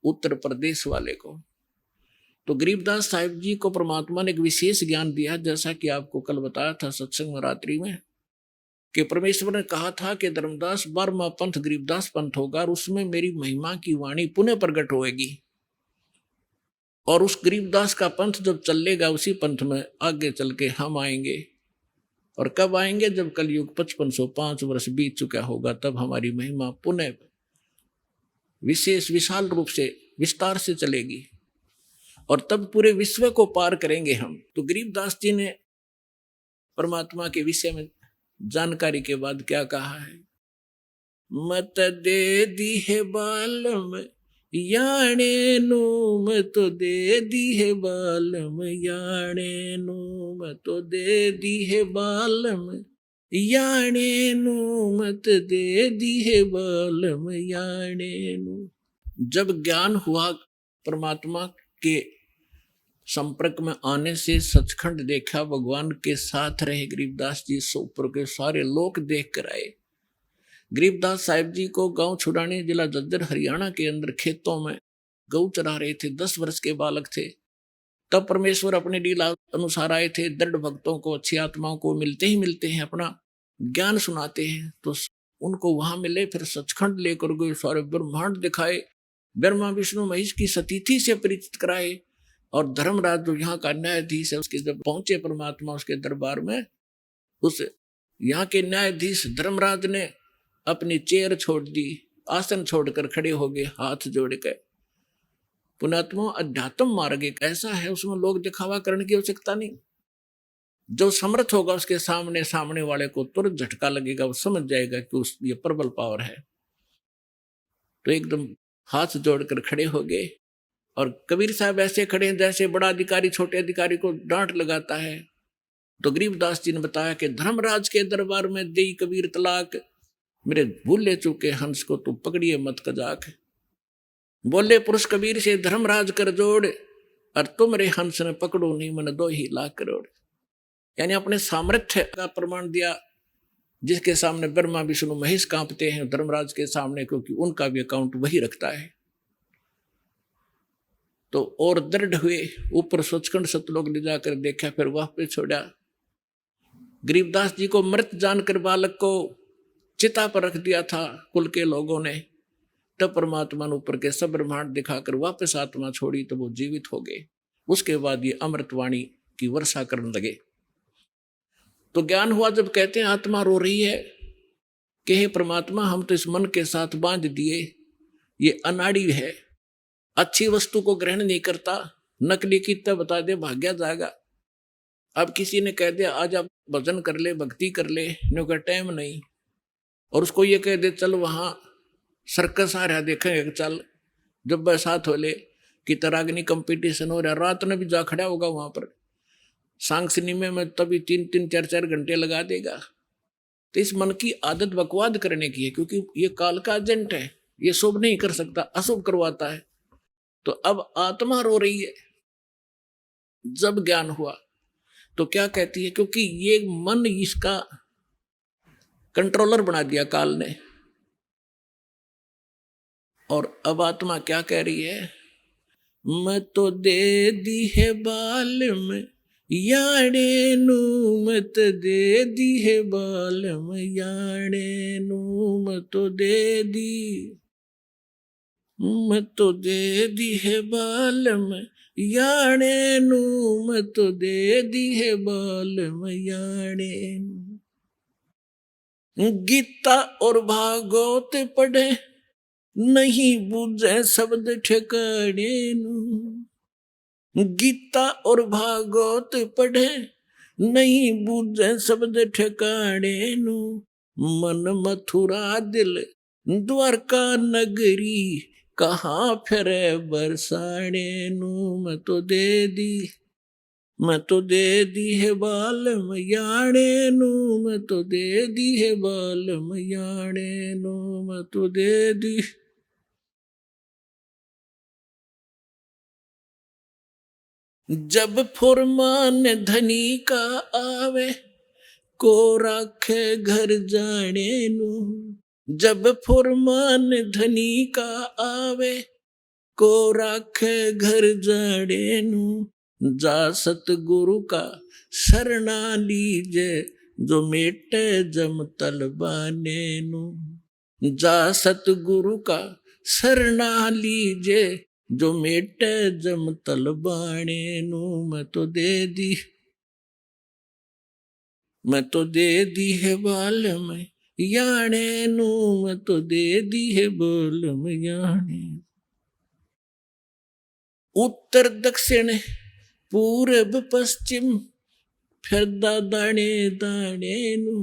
उत्तर प्रदेश वाले को। तो गरीबदास साहिब जी को परमात्मा ने एक विशेष ज्ञान दिया, जैसा कि आपको कल बताया था सत्संग में रात्रि में, कि परमेश्वर ने कहा था कि धर्मदास 12वां पंथ गरीबदास पंथ होगा और उसमें मेरी महिमा की वाणी पुनः प्रकट होएगी। और उस गरीबदास का पंथ जब चलेगा, उसी पंथ में आगे चल के हम आएंगे। और कब आएंगे? जब कलयुग 5505 वर्ष बीत चुका होगा, तब हमारी महिमा पुनः विशेष विशाल रूप से विस्तार से चलेगी और तब पूरे विश्व को पार करेंगे हम। तो गरीबदास जी ने परमात्मा के विषय में जानकारी के बाद क्या कहा है? मत दे दी है बालम याने नू, मैं तो दे दी है बालम याने नू, मैं तो दे दी है बालम याने नू, मत दे दी है बालम याने नू। जब ज्ञान हुआ परमात्मा के संपर्क में आने से, सचखंड देखा, भगवान के साथ रहे गरीबदास जी, ऊपर के सारे लोक देख कर आए। गरीबदास साहिब जी को गांव छुड़ानी जिला झज्जर हरियाणा के अंदर खेतों में गऊ चरा रहे थे, 10 वर्ष के बालक थे। तब परमेश्वर अपने लीला अनुसार आए थे। दृढ़ भक्तों को, अच्छी आत्माओं को मिलते ही मिलते हैं, अपना ज्ञान सुनाते हैं। तो उनको वहां मिले, फिर सचखंड लेकर गए, सारे ब्रह्मांड दिखाए, ब्रह्मा विष्णु महेश की सतीथि से परिचित कराए। और धर्मराज जो यहाँ का न्यायाधीश है, उसके जब पहुंचे परमात्मा उसके दरबार में, उस यहाँ के न्यायाधीश धर्मराज ने अपनी चेयर छोड़ दी, आसन छोड़कर खड़े हो गए हाथ जोड़ कर। पुण्यात्मा, अध्यात्म मार्ग एक ऐसा है, उसमें लोग दिखावा करने की आवश्यकता नहीं। जो समर्थ होगा उसके सामने, सामने वाले को तुरंत झटका लगेगा, वो समझ जाएगा कि ये प्रबल पावर है। तो एकदम हाथ जोड़कर खड़े हो गए। और कबीर साहब ऐसे खड़े हैं जैसे बड़ा अधिकारी छोटे अधिकारी को डांट लगाता है। तो गरीबदास जी ने बताया कि धर्मराज के दरबार में दे कबीर तलाक, मेरे भूले चूके हंस को तू पकड़िए मत कजाक। बोले पुरुष कबीर से धर्मराज कर जोड़, और तुम रे हंस ने पकड़ो नहीं मन 2 लाख करोड़। यानी अपने सामर्थ्य का प्रमाण दिया, जिसके सामने ब्रह्मा विष्णु महेश कांपते हैं धर्मराज के सामने, क्योंकि उनका भी अकाउंट वही रखता है। तो और दृढ़ हुए, ऊपर सचखंड सतलोक ले जाकर देखा, फिर वह पे छोड़ा। गरीबदास जी को मृत जानकर बालक को चिता पर रख दिया था कुल के लोगों ने। तब परमात्मा ने ऊपर के सब ब्रह्मांड दिखाकर वापस आत्मा छोड़ी, तो वो जीवित हो गए। उसके बाद ये अमृतवाणी की वर्षा करने लगे। तो ज्ञान हुआ जब कहते हैं आत्मा रो रही है कि हे परमात्मा, हम तो इस मन के साथ बांध दिए, ये अनाड़ी है, अच्छी वस्तु को ग्रहण नहीं करता, नकली की तब बता दे भाग्या जाएगा। अब किसी ने कह दिया आज आप भजन कर ले, भक्ति कर ले, नो का टाइम नहीं, और उसको ये कह दे चल वहां सर्कस आ रहा देखेंगे, चल जब बरसात हो ले कि तरागनी कंपटीशन हो रहा, रात में भी जा खड़ा होगा वहां पर, सांग सिनेमे में तभी 3-3 4-4 घंटे लगा देगा। तो इस मन की आदत बकवाद करने की है, क्योंकि ये काल का एजेंट है, ये शुभ नहीं कर सकता, अशुभ करवाता है। तो अब आत्मा रो रही है। जब ज्ञान हुआ तो क्या कहती है, क्योंकि ये मन इसका कंट्रोलर बना दिया काल ने। और अब आत्मा क्या कह रही है, मैं तो दे दी है बाल में याणे नू, मत दे दी है बाल में याणे नू, मत तो दे दी, मैं तो दे दी है बाल में याणे नू, मैं तो दे दी है बाल में याणे नू। गीता और भागवत पढ़े नहीं बूझे शब्द ठिकाने नू, गीता और भागवत पढ़े नहीं बूझे शब्द ठिकाने नू, मन मथुरा दिल द्वारका नगरी कहाँ फिरे बरसाने नू, मैं तो दे दी, मैं तो दे दी है बाल याणे नू, मैं तो दे दी है बाल याणे नू, मैं तो दे दी। जब फुरमान धनी का आवे को राखे घर जाने नू, जब फुरमान धनी का आवे को राखे घर जाने नू, जा सतगुरु का शरणा लीजे जो मेटे जम तलबाने नू, जा सतगुरु का शरणा लीजे जो मेटे जम तलबाने नू, मैं तो दे दी, मैं तो दे दी है बाल में याणे नू, मैं तो दे दी है बाल में याणे। उत्तर दक्षिण पूरब पश्चिम फिरदा दाने दाने नू,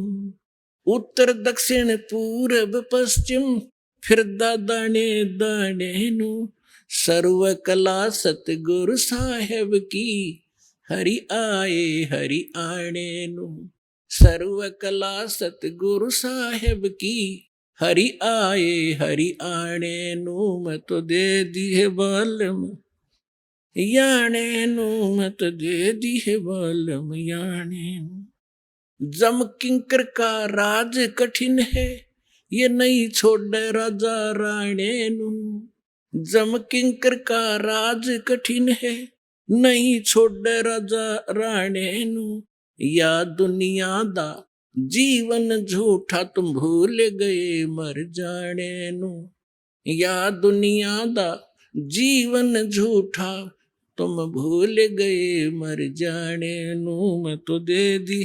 उत्तर दक्षिण पूरब पश्चिम फिरदा दाने दाने नू, सर्व कला सतगुरु साहेब की हरि आए हरि आने नू, सर्व कला सतगुरु साहेब की हरि आए हरि आने नू, मैं तो दे दी है बाल में याणे नू, मैं तो दे दी है बाल में याणे नू। जम किंकर का राज कठिन है ये नहीं छोड़े राजा राणे नू, जम किंकर का राज कठिन है नहीं छोड़े राजा राणे नू, या दुनिया दा जीवन झूठा तुम भूल गए मर जाने नू, या दुनिया दा जीवन झूठा तुम भूल गए मर जाने नू, मैं तो दे दी,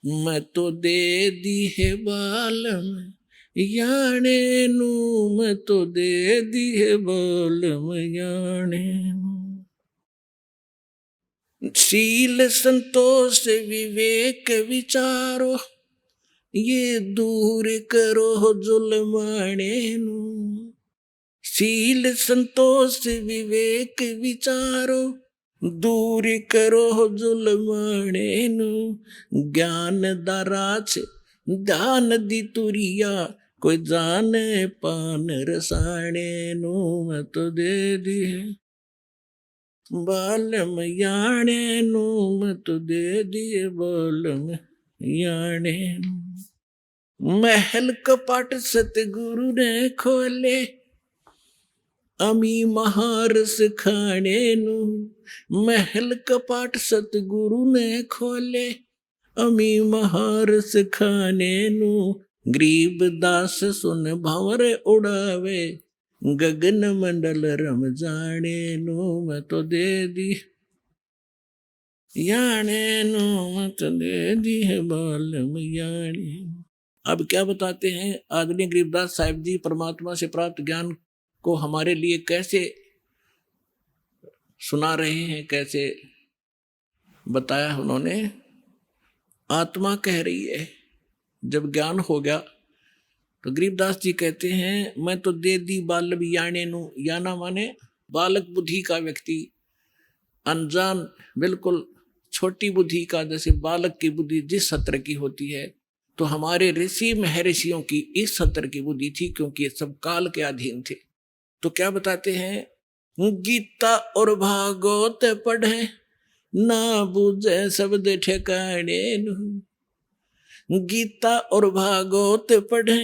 मैं तो दे दी है बाल में याणे नू, मैं तो दे दी है बाल में याणे नू। शील संतोष विवेक विचारो ये दूर करो जुल्माने नू, शील संतोष विवेक विचारो दूर करो जुल्माने नू, ज्ञान दाराच ध्यान दी तुरिया कोई जाने पान रसाने नू, मैं तो दे दी है बाल में याणे नू, मैं तो दे दिए बाल में याणे नू। महल कपाट सतगुरु ने खोले अमी महारस खाने नू, महल कपाट सतगुरु ने खोले अमी महारस खाने नू, गरीब दास सुन भंवर उड़ावे गगन मंडल रम जाने नू, मैं तो दे दी याणे नू, मैं तो दे दी है बाल में याणे। अब क्या बताते हैं आदरणीय गरीबदास साहिब जी परमात्मा से प्राप्त ज्ञान को हमारे लिए कैसे सुना रहे हैं, कैसे बताया उन्होंने। आत्मा कह रही है। जब ज्ञान हो गया तो गरीबदास जी कहते हैं, मैं तो दे दी बालव याने नु, याना माने बालक बुद्धि का व्यक्ति, अनजान बिल्कुल छोटी बुद्धि का, जैसे बालक की बुद्धि जिस सत्र की होती है, तो हमारे ऋषि महर्षियों की इस सत्र की बुद्धि थी, क्योंकि ये सब काल के अधीन थे। तो क्या बताते हैं, गीता और भागवत पढ़े ना बुझे शब्द ठिकाने नु, गीता और भागवत पढ़े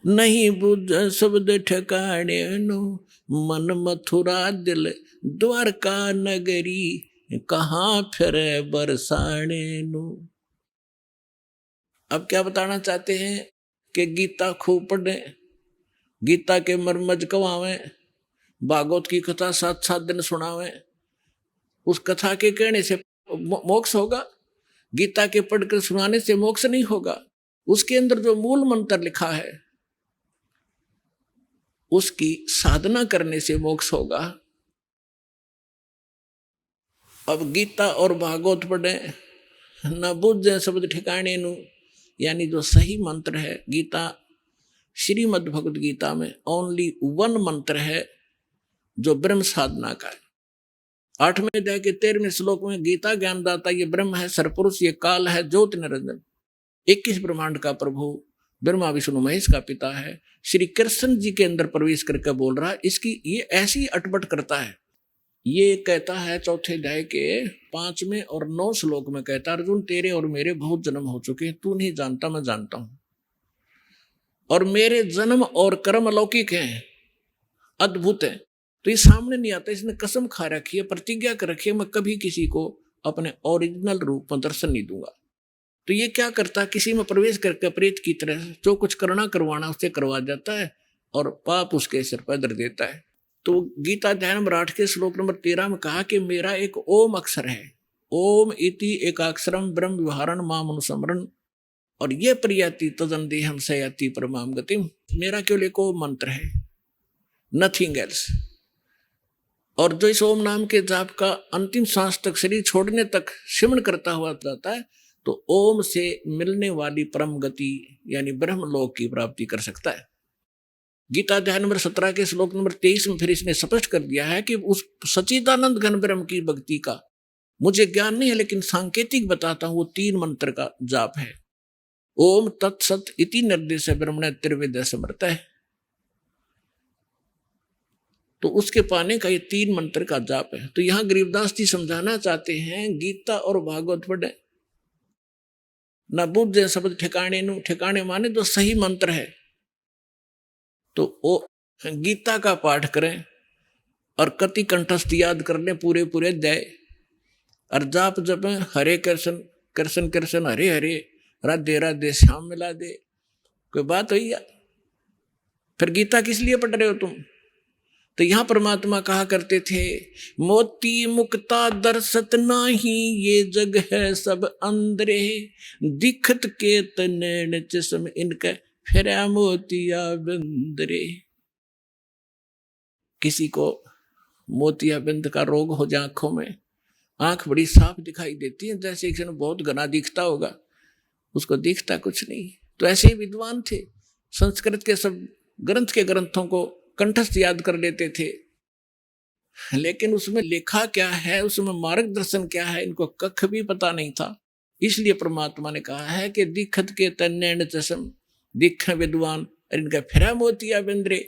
नहीं बुझे शब्द ठिकाने नु, मन मथुरा दिल द्वारका नगरी, कहाँ फिरे बरसाने नु। अब क्या बताना चाहते हैं कि गीता खूब पढ़े, गीता के मर्मज कवावे, भागवत की कथा 7-7 दिन सुनावे, उस कथा के कहने से मोक्ष होगा, गीता के पढ़कर सुनाने से मोक्ष नहीं होगा। उसके अंदर जो मूल मंत्र लिखा है उसकी साधना करने से मोक्ष होगा। अब गीता और भागवत पढ़े न बुझे शब्द ठिकाने नु, यानी जो सही मंत्र है, गीता श्रीमद् भगवद गीता में ओनली 1 मंत्र है जो ब्रह्म साधना का है। 8वें अध्याय के 13वें श्लोक में गीता ज्ञानदाता ये ब्रह्म है, सरपुरुष ये काल है, ज्योत निरंजन, 21 ब्रह्मांड का प्रभु, ब्रह्मा विष्णु महेश का पिता है, श्री कृष्ण जी के अंदर प्रवेश करके बोल रहा है। इसकी ये ऐसी अटपट करता है, ये कहता है 4थे अध्याय के 5वें और 9 श्लोक में कहता है, अर्जुन तेरे और मेरे बहुत जन्म हो चुके हैं, तू नहीं जानता मैं जानता हूं, और मेरे जन्म और कर्म अलौकिक हैं, अद्भुत है। तो ये सामने नहीं आता, इसने कसम खा रखी है, प्रतिज्ञा कर रखी है, मैं कभी किसी को अपने ओरिजिनल रूप में दर्शन नहीं दूंगा। तो ये क्या करता है, किसी में प्रवेश करके प्रेत की तरह जो कुछ करना करवाना उससे करवा जाता है और पाप उसके सिर पर धर देता है। तो गीता अध्याय नंबर 8 के श्लोक नंबर 13 में कहा कि मेरा एक ओम अक्षर है, ओम इति एकाक्षरम ब्रह्म विहारण माम अनुस्मरण, और ये प्रियति तदन देहम सयाति परमाम गतिम, मेरा केवल एक ओम मंत्र है, नथिंग एल्स। और जो इस ओम नाम के जाप का अंतिम सांस तक, शरीर छोड़ने तक सिमरण करता हुआ जाता है, तो ओम से मिलने वाली परम गति यानी ब्रह्मलोक की प्राप्ति कर सकता है। गीता अध्याय नंबर 17 के श्लोक नंबर 23 में फिर इसने स्पष्ट कर दिया है कि उस सच्चिदानंद घन ब्रह्म की भक्ति का मुझे ज्ञान नहीं है, लेकिन सांकेतिक बताता हूं, वो 3 मंत्र का जाप है। ओम तत्सत इति निर्देश ब्रह्मण त्रिवेद समर्थ है, तो उसके पाने का ये 3 मंत्र का जाप है। तो यहां गरीबदास जी समझाना चाहते हैं, गीता और भागवत पढ़े न बुझे शब्द ठिकाने नु, ठिकाने माने जो सही मंत्र है, तो वो गीता का पाठ करें और कति कंठस्थ याद कर ले पूरे पूरे अध्याय, और जाप जप हरे कृष्ण कृष्ण कृष्ण हरे हरे राधे राधे श्याम मिला दे, कोई बात हुई या? फिर गीता किस लिए पढ़ रहे हो तुम? तो यहां परमात्मा कहा करते थे, मोती मुक्ता दर्शत नाही, ये जग है सब अंदरे, दिखत के तनैन चश्म इनके फिरा मोतिया बिंदरे। किसी को मोतिया बिंद का रोग हो जाए, आंखों में आंख बड़ी साफ दिखाई देती है, जैसे एक बहुत घना दिखता होगा, उसको दिखता कुछ नहीं। तो ऐसे ही विद्वान थे, संस्कृत के सब ग्रंथ के ग्रंथों को कंठस्थ याद कर लेते थे, लेकिन उसमें लिखा क्या है, उसमें मार्गदर्शन क्या है, इनको कख भी पता नहीं था। इसलिए परमात्मा ने कहा है कि दिखत के तन्नैन चश्म, दिख विद्वान और इनका फिरा मोतिया बिंद्रे।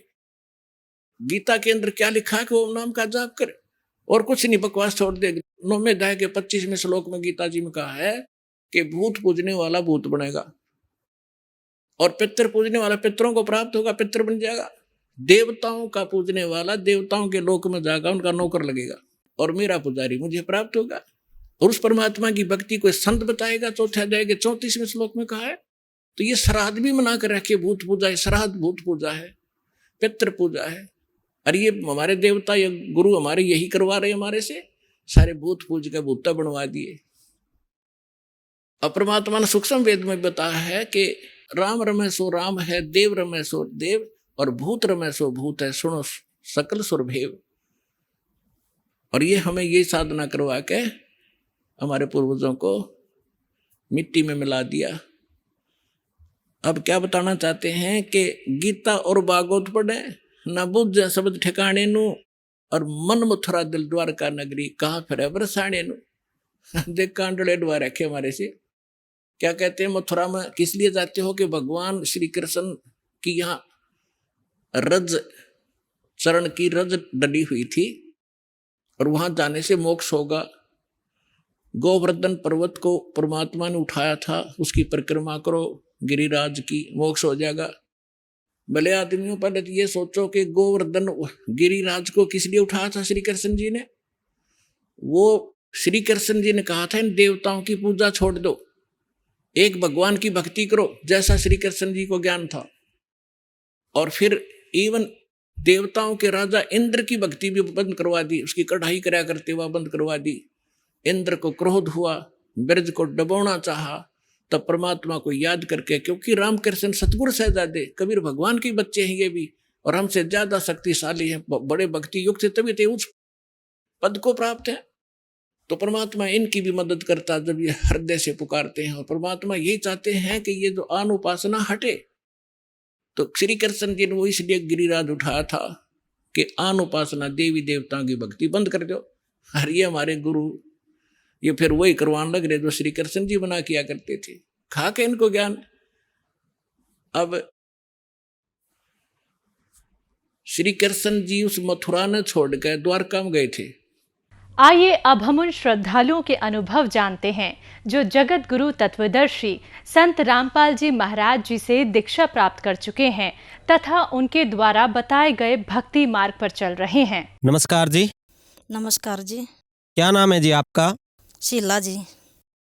गीता के अंदर क्या लिखा है कि ओम नाम का जाप करे और कुछ नहीं, बकवास छोड़ दे। 9वें अध्याय के 25वें श्लोक में गीता जी में कहा है कि भूत पूजने वाला भूत बनेगा, और पितर पूजने वाला पितरों को प्राप्त होगा, पितर बन जाएगा। देवताओं का पूजने वाला देवताओं के लोक में जाएगा, उनका नौकर लगेगा, और मेरा पुजारी मुझे प्राप्त होगा। और उस परमात्मा की भक्ति को संत बताएगा। 4थे अध्याय के 34वें श्लोक में कहा है। तो ये श्राद्ध भी मना कर रखे, भूत पूजा है, श्राद्ध भूत पूजा है, पितृ पूजा है। अरे ये हमारे देवता या गुरु हमारे यही करवा रहे हमारे से, सारे भूत पूज के भूता बनवा दिए। अब परमात्मा ने सूक्ष्म वेद में बताया है कि राम रमे सो राम है, देव रमे सो देव, और भूत रमे सो भूत है, सुनो सकल सुरभेव। और ये हमें ये साधना करवा के हमारे पूर्वजों को मिट्टी में मिला दिया। अब क्या बताना चाहते हैं कि गीता और भागवत पढ़े ना बुझ शब्द ठिकाने नु, और मन मथुरा दिल द्वारका नगरी कहा फिर बरसाने नु। देख कांडले डुआ रखे हमारे से। क्या कहते हैं, मथुरा में किस लिए जाते हो कि भगवान श्री कृष्ण की यहाँ रज चरण की रज डली हुई थी और वहां जाने से मोक्ष होगा। गोवर्धन पर्वत को परमात्मा ने उठाया था, उसकी परिक्रमा करो गिरिराज की, मोक्ष हो जाएगा। भले आदमियों, पहले तो ये सोचो कि गोवर्धन गिरिराज को किस लिए उठाया था श्री कृष्ण जी ने। वो श्री कृष्ण जी ने कहा था इन देवताओं की पूजा छोड़ दो, एक भगवान की भक्ति करो, जैसा श्री कृष्ण जी को ज्ञान था। और फिर इवन देवताओं के राजा इंद्र की भक्ति भी बंद करवा दी, उसकी कढ़ाई कराया करते हुआ बंद करवा दी। इंद्र को क्रोध हुआ, ब्रज को डबोना चाहा, तब परमात्मा को याद करके, क्योंकि रामकृष्ण सतगुरु शहजादे कबीर भगवान के बच्चे हैं ये भी, और हमसे ज्यादा शक्तिशाली हैं, बड़े भक्ति युक्त से तभी उस पद को प्राप्त है। तो परमात्मा इनकी भी मदद करता जब ये हृदय से पुकारते हैं। और परमात्मा यही चाहते हैं कि ये जो आन उपासना हटे। तो श्री कृष्ण जी ने वो इसलिए गिरिराज उठाया था कि आन उपासना देवी देवताओं की भक्ति बंद कर दो। और ये हमारे गुरु ये फिर वही करवाने लग रहे जो श्री कृष्ण जी बना किया करते थे, खा के इनको ज्ञान। अब श्री कृष्ण जी उस मथुरा ने छोड़कर द्वारका में गए थे। आइए अब हम उन श्रद्धालुओं के अनुभव जानते हैं जो जगत गुरु तत्वदर्शी संत रामपाल जी महाराज जी से दीक्षा प्राप्त कर चुके हैं तथा उनके द्वारा बताए गए भक्ति मार्ग पर चल रहे हैं। नमस्कार जी। नमस्कार जी। क्या नाम है जी आपका? शीला जी।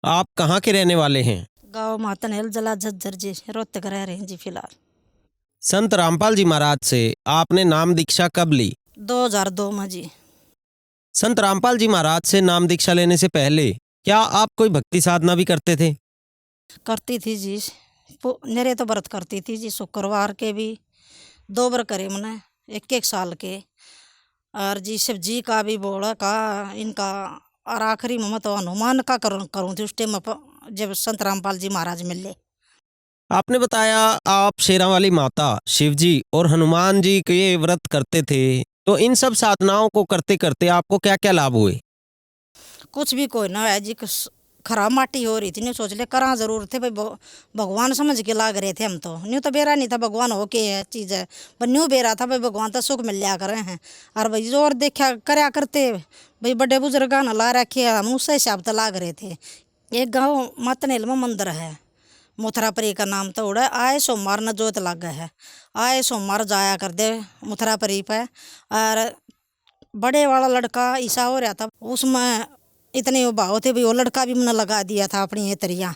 आप कहाँ के रहने वाले हैं? गाँव मातनहेल जिला झज्जर जी, रोहतक रह रहे हैं जी फिलहाल। संत रामपाल जी महाराज से आपने नाम दीक्षा कब ली? 2002 में जी। संत रामपाल जी महाराज से नाम दीक्षा लेने से पहले क्या आप कोई भक्ति साधना भी करते थे? करती थी जी, मेरे तो व्रत करती थी जी, शुक्रवार के भी 2 बार करे मैंने, 1-1 साल के। और जी शिव जी का भी बोला का इनका, और आखिरी में मैं तो हनुमान का करूँ थी उस टाइम जब संत रामपाल जी महाराज मिले। आपने बताया आप शेरावाली माता, शिव जी और हनुमान जी के व्रत करते थे, तो इन सब साधनाओं को करते करते आपको क्या क्या लाभ हुए? कुछ भी कोई ना है जी, खराब माटी हो रही थी, नहीं सोच ले करा जरूर थे भाई, भगवान समझ के लाग रहे थे हम तो। न्यू तो बेरा नहीं था भगवान हो के है चीज़ है, पर न्यू बेरा था भाई भगवान तो सुख मिल लिया करे हैं। और भाई जोर देखा करया करते भाई, बड़े बुजुर्ग न ला रखे, हम उससे हिसाब तो लाग रहे थे। एक गाँव मातनहेल में मंदिर है, मथुरापरी का नाम तो उड़ा, आए सोमवार न जोत लग है, आए सोमवार जाया कर दे मथुरापरी पे। और बड़े वाला लड़का ईसा हो रहा था, उसमें इतने वो भाव थे भाई, वो लड़का भी मैंने लगा दिया था अपनी ये तरिया।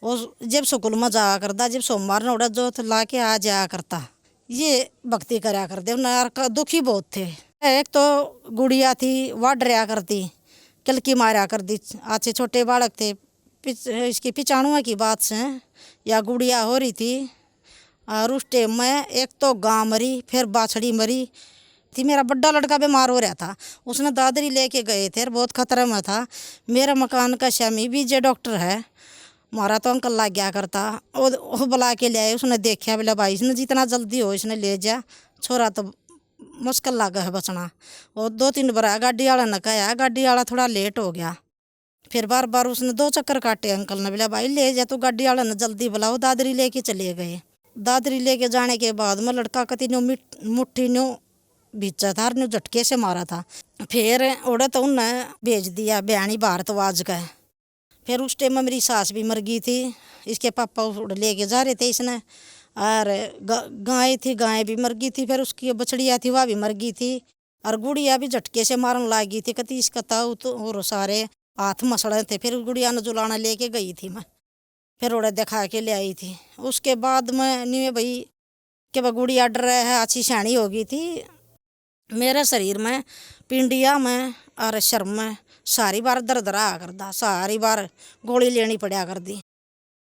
वो जब स्कूल में जाया करता, जब सोमवार न उड़ा जोत ला के आ जाया करता, ये भक्ति कराया करते। उन्हें दुखी बहुत थे। एक तो गुड़िया थी वाड़ रहा करती, किलकी मारा कर दी, अच्छे छोटे बालक थे, इसकी 95 की बात से या गुड़िया हो रही थी। और उस टाइम में एक तो गाँ मरी, फिर बाछड़ी मरी थी। मेरा बड़ा लड़का बीमार हो रहा था, उसने दादरी लेके गए थे, बहुत खतरे में था। मेरा मकान का स्वामी भी जे डॉक्टर है, हमारा तो अंकल लग गया करता, वो बुला के ले आए। उसने देखा, बोला भाई इसने जितना जल्दी हो इसने ले जा, छोरा तो मुश्किल लगा है बचना। और 2-3 बार गाड़ी वाला ने कहा, गाड़ी वाला थोड़ा लेट हो गया। फिर बार बार उसने 2 चक्कर काटे, अंकल ने बोला भाई ले जा, तो गाड़ी वाला ने जल्दी बुलाओ। दादरी लेके चले गए। दादरी लेके जाने के बाद में लड़का कति नो मुट्ठी नो भीचा था, नो झटके से मारा था। फिर उड़ा तो उन्हें भेज दिया बयानी भारतवाज का। फिर उस टाइम में मेरी सास भी मर गई थी, इसके पापा लेके जा रहे थे इसने। और गाय थी, गाय भी मर गई थी। फिर उसकी बछड़िया थी, वह भी मर गई थी। और गुड़िया भी झटके से मारने लग गई थी, कति इसका ताऊ तो और सारे हाथ मसड़े थे। फिर गुड़िया ने जुलाना लेके गई थी मैं, फिर उड़े दिखा के ले आई थी। उसके बाद में नहीं भाई कि वह गुड़िया डर रहा है, अच्छी शानी हो गई थी। मेरे शरीर में, पिंडिया में और शर्म में सारी बार दर्द रहा करता, सारी बार गोली लेनी पड़ा कर दी,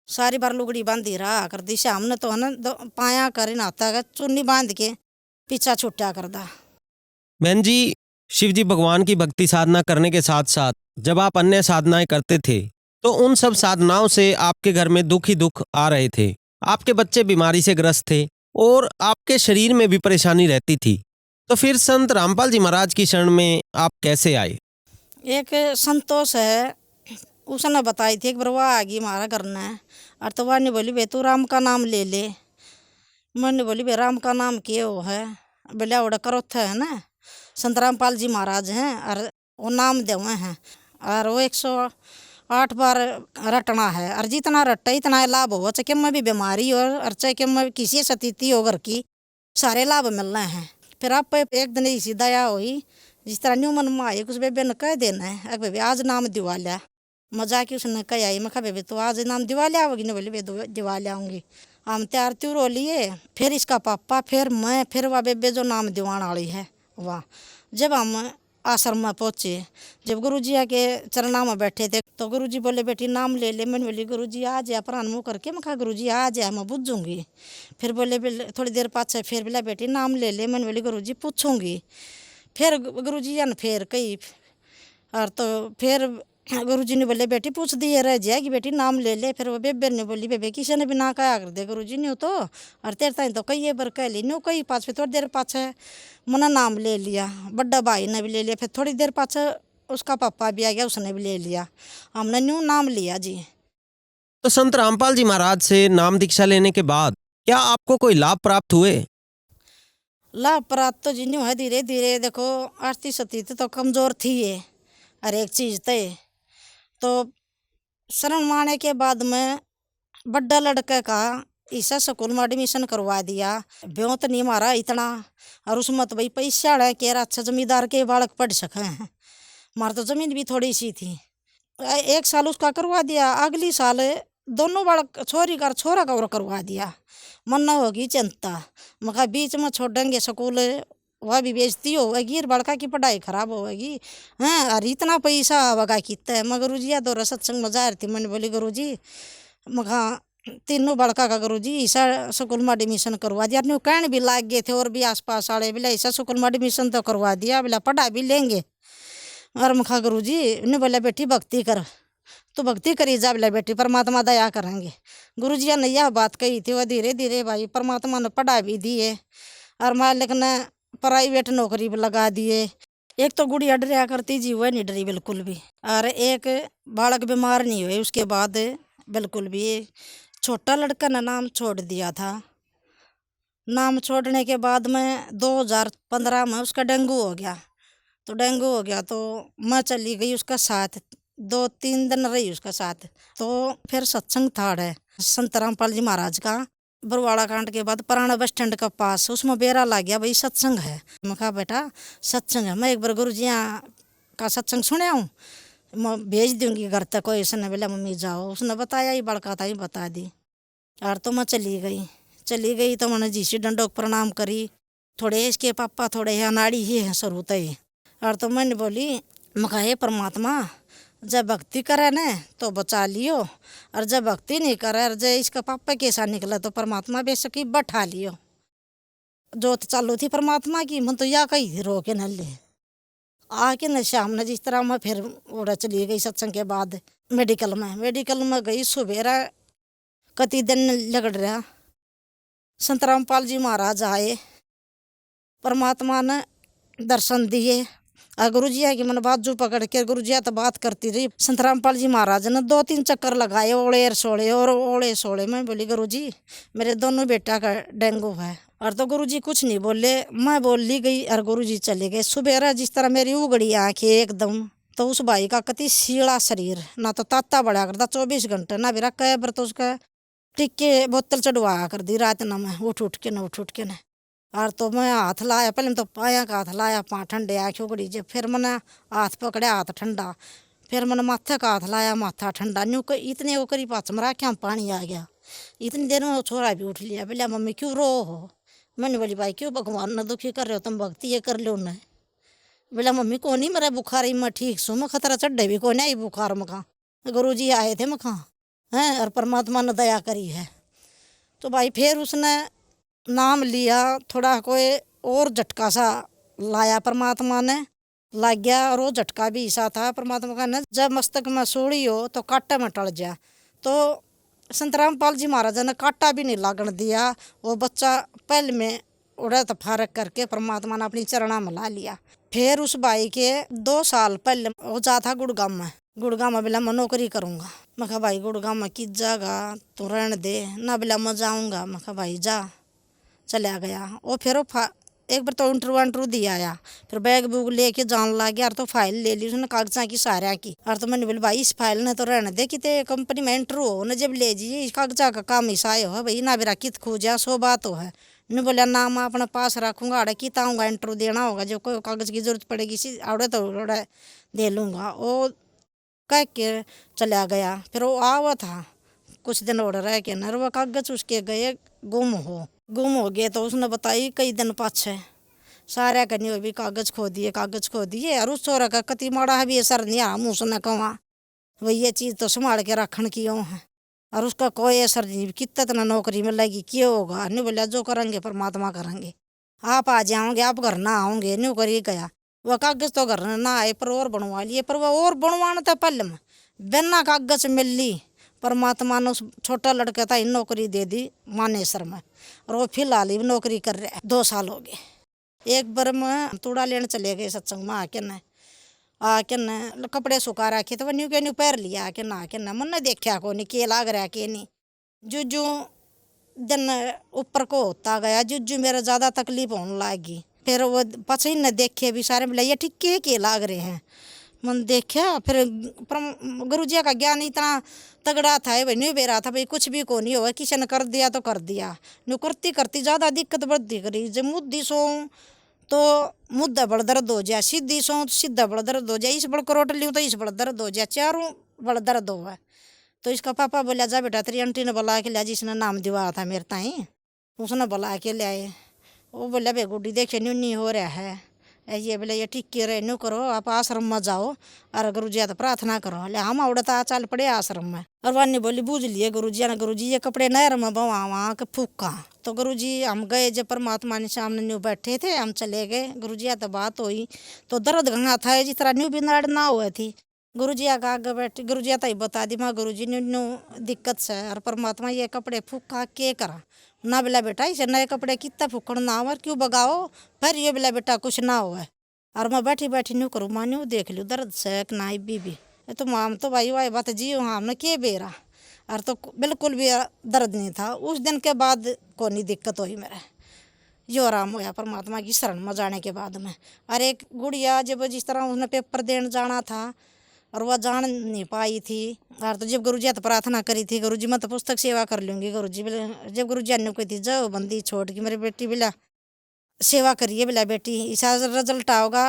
सारी बार लुगड़ी बांधी रहा कर दी। शाम ने तो है ना पाया कर नाता चुन्नी बांध के पीछा छुट्टा करता। बहन जी, शिव जी भगवान की भक्ति साधना करने के साथ साथ जब आप अन्य साधनाएं करते थे तो उन सब साधनाओं से आपके घर में दुख ही दुख आ रहे थे। आपके बच्चे बीमारी से ग्रस्त थे और आपके शरीर में भी परेशानी रहती थी। तो फिर संत रामपाल जी महाराज की शरण में आप कैसे आए? एक संतोष है, उसने बताई थी एक बार वह आ गई हमारा करना है। और तो वह ने बोली बे तू राम का नाम ले ले। मैंने बोली बे राम का नाम क्या वो है? बोले ओड़ा करोथ है ना, संत रामपाल जी महाराज हैं और वो नाम देवे हैं और वो 108 बार रटना है और जितना रटे इतना लाभ हो, चाहे में भी बीमारी हो और चाहे में किसी स्थिति हो घर की, सारे लाभ मिल रहे हैं। फिर आप एक दिन ऐसी दया हुई जिस तरह न्यू मन में आई, उस बेबे ने कह देना है बेबे आज नाम दिवा लिया। मजा की उसने कह आई, मैं कहा बेबे तो आज नाम दिवा लिया होगी ना? बोली बे दिवा लियाऊंगी। हम तैयार त्योर हो लिए, फिर इसका पापा, फिर मैं, फिर वह बेबे जो नाम दिवाने वाली है वाह। जब हम आश्रम में पहुँचे, जब गुरुजी आके चरणा में बैठे थे तो गुरुजी बोले बेटी नाम ले ले। मैंने बोली गुरुजी आ जाए प्राण मुँह करके। मैं कहा गुरुजी आ जाए मैं बुझूंगी। फिर बोले थोड़ी देर पाछे फिर बोला बेटी नाम ले ले। मैंने बोली गुरुजी पूछूंगी। फिर गुरुजी ने फिर कही और तो फिर गुरुजी ने बोले बेटी पूछ दिए रह जाएगी बेटी नाम ले ले। फिर वो बेबे ने बोली बेबे किसी ने भी ना कहा कर दे गुरुजी ने तो, और तेरे ताई तो कई बार कह ली न्यू कई पास। फिर थोड़ी देर पाछे मना नाम ले लिया, बड़ा भाई ने भी ले लिया। फिर थोड़ी देर पाछे उसका पापा भी आ गया, उसने भी ले लिया। हमने न्यू नाम लिया जी। तो संत रामपाल जी महाराज से नाम दीक्षा लेने के बाद क्या आपको कोई लाभ प्राप्त हुए? लाभ प्राप्त तो जी न्यू है धीरे धीरे। देखो आर्थिक स्थिति तो कमजोर थी ये हर एक चीज़ तय। तो शरण माने के बाद में बड़ा लड़के का ईसा स्कूल में एडमिशन करवा दिया। ब्यों तो नहीं मारा इतना और उसमें तो भाई पैसा है कि अच्छा जमींदार के बालक पढ़ सके हैं। हमारा तो ज़मीन भी थोड़ी सी थी। एक साल उसका करवा दिया, अगली साल दोनों बालक छोरी का छोरा का और करवा दिया। मन न होगी चिंता, मगर बीच में छोड़ेंगे स्कूल वह भी बेइज्जती होगी, बड़का की पढ़ाई खराब होगी हैं और इतना पैसा आवेगा कितना है। मगर गुरुजी दो सत्संग में जा रही थी। मैंने बोली गुरुजी मगा तीनों बड़का का गुरुजी ईसा स्कूल में एडमिशन करवा दिया। न्यू कहने भी लाग गए थे और भी आसपास वाले बोले ईसा स्कूल में एडमिशन तो करवा दिया, बोला पढ़ा भी लेंगे। और मखा गुरुजी ने बोला बेटी भक्ति कर, तो भक्ति करी जा, बोला बेटी परमात्मा दया करेंगे। गुरुजी ने यह बात कही थी। वह धीरे धीरे भाई परमात्मा ने पढ़ा भी दिए और मालिक ने प्राइवेट नौकरी भी लगा दिए। एक तो गुड़िया डरिया करती जी, वह नहीं डरी बिल्कुल भी। और एक बालक बीमार नहीं हुए उसके बाद बिल्कुल भी। छोटा लड़का ने नाम छोड़ दिया था। नाम छोड़ने के बाद में 2015 में उसका डेंगू हो गया। तो डेंगू हो गया तो मैं चली गई उसका साथ, 2-3 दिन रही उसका साथ। तो फिर सत्संग था संत रामपाल जी महाराज का बरवाड़ा कांड के बाद पुराना बस स्टैंड का पास, उसमें बेरा लग गया भाई सत्संग है। मैं कहा बेटा सत्संग है, मैं एक बार गुरुजिया का सत्संग सुने हूँ, मैं भेज दूंगी घर तक। कोई उसने बोला मम्मी जाओ, उसने बताया ही बड़का था ही बता दी। और तो मैं चली गई तो मैंने जी सी डंडों प्रणाम करी। थोड़े इसके पापा थोड़े अनाड़ी ही हैं शुरू तय। और तो मैंने बोली मैं कहा हे परमात्मा जब भक्ति करे न तो बचा लियो, और जब भक्ति नहीं करे और जब इसका पापा कैसा निकला तो परमात्मा बेशक ही बैठा लियो। जोत चालू थी परमात्मा की, मन तो या कही थी रो के न ले आके न शाम ने जिस तरह मैं फिर उड़ा चली गई सत्संग के बाद मेडिकल में गई। सुबेरा कति दिन लगड़ रहा, संत रामपाल जी महाराज आए, परमात्मा ने दर्शन दिए। गुरुजिया की मन बाजू पकड़ के गुरुजिया तो बात करती रही। संत रामपाल जी महाराज ने 2-3 चक्कर लगाए ओले सोले और ओले सोले। मैं बोली गुरुजी मेरे दोनों बेटा का डेंगू है। और तो गुरुजी कुछ नहीं बोले, मैं बोल ली गई और गुरुजी चले गए। सुबह जिस तरह मेरी उगड़ी आँखें एकदम, तो उस भाई का कति सीला शरीर, ना तो ताता बढ़ा करता 24 घंटे, ना भी रखा है तो उसका टिक्के बोतल चढ़वा कर दी रात ना। मैं उठ के न और तो मैं हाथ लाया, पहले तो पाया का हाथ लाया, पाँ ठंडे आँखें उगड़ी जे। फिर मैंने हाथ पकड़ा, हाथ ठंडा। फिर मैंने माथे का हाथ लाया, माथा ठंडा। न्यू इतने वो करी पाँच में रखे, पानी आ गया। इतनी देर में छोरा भी उठ लिया। बोला मम्मी क्यों रो हो? मैंने बोली भाई क्यों भगवान ने दुखी कर रहे हो, तुम भक्ति ये कर लो न। बोला मम्मी को नहीं मेरा बुखार ही मैं ठीक सू, मैं खतरा चढ़े भी को नहीं बुखार में। कहाँ गुरु जी आए थे मैं कहाँ हैं, और परमात्मा ने दया करी है। तो भाई फिर उसने नाम लिया, थोड़ा कोई और झटका सा लाया परमात्मा ने। लग गया और वो झटका भी ऐसा था परमात्मा का न, जब मस्तक में सोड़ी हो तो कांटे में टल जा। तो संत रामपाल जी महाराज ने कांटा भी नहीं लागण दिया। वो बच्चा पहले में उड़ा तो फारक करके परमात्मा ने अपनी चरणा में ला लिया। फिर उस भाई के 2 साल पहले वो जा था गुड़गांव में बोला मैं नौकरी करूँगा। मैं कहा भाई गुड़गांव में किस जगह तो रहने दे ना, बोला मैं जाऊँगा। मैं कहा भाई जा, चला गया। वो फिर वो एक बार तो इंटरव्यू दिया आया, फिर बैग बुग लेके जान लग गया। और तो फाइल ले ली उसने कागजा की सारा की। और तो मैंने बोला भाई इस फाइल ने तो रहने दे, कि कंपनी में इंटरव्यू हो न जब ले जी, इस कागजा का काम ऐसा है भाई ना, मेरा कित खोजा सो बात हो है। ने बोला ना मैं अपने पास रखूँगा, आड़े कित आऊँगा इंटरव्यू देना होगा, जो कोई कागज़ की जरूरत पड़ेगी आड़े तो आड़े दे लूँगा। वो कह के चला गया। फिर वो आवा था कुछ दिन और रह के न, वो कागज़ उसके गए गुम हो गए। तो उसने बताई कई दिन पाछे सारा करनी हो भी कागज़ खो दिए। और उस चोरा का कति माड़ा है भी असर नहीं आ, मुँह सुना कहा वही ये चीज़ तो संभाल के रखन क्यों है। और उसका कोई असर नहीं, कितना नौकरी में लगी क्यों होगा। नहीं बोला जो करेंगे परमात्मा करेंगे, आप आ जाओगे आप घर ना आओगे। नहीं करी गया वह कागज़ तो घर ना आए पर और बनवा लिए। पर वह और बनवाना था पहले में बिना कागज़ मिल ली। परमात्मा ने उस छोटा लड़का था नौकरी दे दी मानेसर में, और वो फिलहाल ही नौकरी कर रहा है। 2 साल हो गए। एक बार में तूड़ा लेने चले गए सत्संग में, आके न कपड़े सुखा रखे तो वह न्यू के न्यू पैर लिया आके न मन ने देखा को नहीं के लाग रहा के नहीं। जो दिन ऊपर को होता गया जो मेरा ज़्यादा तकलीफ होने लगी। फिर वो पछी न देखे भी सारे बोले ये ठीक के लाग रहे हैं। मन देखा फिर गुरु जी का ज्ञान इतना तगड़ा था भाई, नहीं बेरा था भाई कुछ भी को नहीं होगा, किसी ने कर दिया तो कर दिया। न्यू करती ज़्यादा दिक्कत बढ़ती करी। जब मुद्दी सो तो मुद्दा बड़ दर्द हो जाए, सीधी सो तो सीधा बड़ दर्द हो जाए, इस बड़ करोट लियो तो इस बड़ दर्द हो जाए, चारों बड़ दर्द हो। तो इसका पापा बोला जा बेटा तेरी आंटी ने बुला के लिया, जिसने नाम दिवा था मेरे ताई उसने बुला के ले आए। वो बोला भाई गुड्डी देखे न्यू नहीं हो रहा है ये, बोले ये टिक्के रहे न्यू करो आप आश्रम में जाओ और गुरु जी तो प्रार्थना करो। ले हम उड़ता चल पड़े आश्रम में। और वानी बोली बूझ लिए गुरु जी ने, गुरु जी ये कपड़े नहर में बवा वहाँ के फूका। तो गुरु जी हम गए जब परमात्मा ने सामने न्यू बैठे थे, हम चले गए। गुरु जी तो बात हुई तो दर्द घना था जिस तरह न्यू बिनाड़ ना हुए थी। गुरु जी आगे आगे बैठे, गुरु जी तो बता दी माँ गुरु जी न्यू दिक्कत से और परमात्मा ये कपड़े फूका के करा ना। बोला बेटा इसे नए कपड़े कितना फूकड़ ना हो क्यों बगाओ, फिर ये बोला बेटा कुछ ना हुआ। और मैं बैठी न्यू करूँ माँ न्यू देख लूँ दर्द से ना बीबी तो माम तो भाई वाई बात जी हाँ हमने के बेरा। और तो बिल्कुल भी दर्द नहीं था। उस दिन के बाद को नहीं दिक्कत हुई मेरा, यो आराम होया परमात्मा की शरण में जाने के बाद में। और एक गुड़िया जब जिस तरह उसने पेपर देने जाना था और वह जान नहीं पाई थी। और तो जब गुरुजी तो प्रार्थना करी थी गुरुजी मैं तो पुस्तक सेवा कर लूँगी। गुरुजी बोले जब गुरुजी ने कही थी जाओ बंदी छोड़ के मेरी बेटी बोला सेवा करिए बोला बेटी ऐसा रिजल्ट आओगा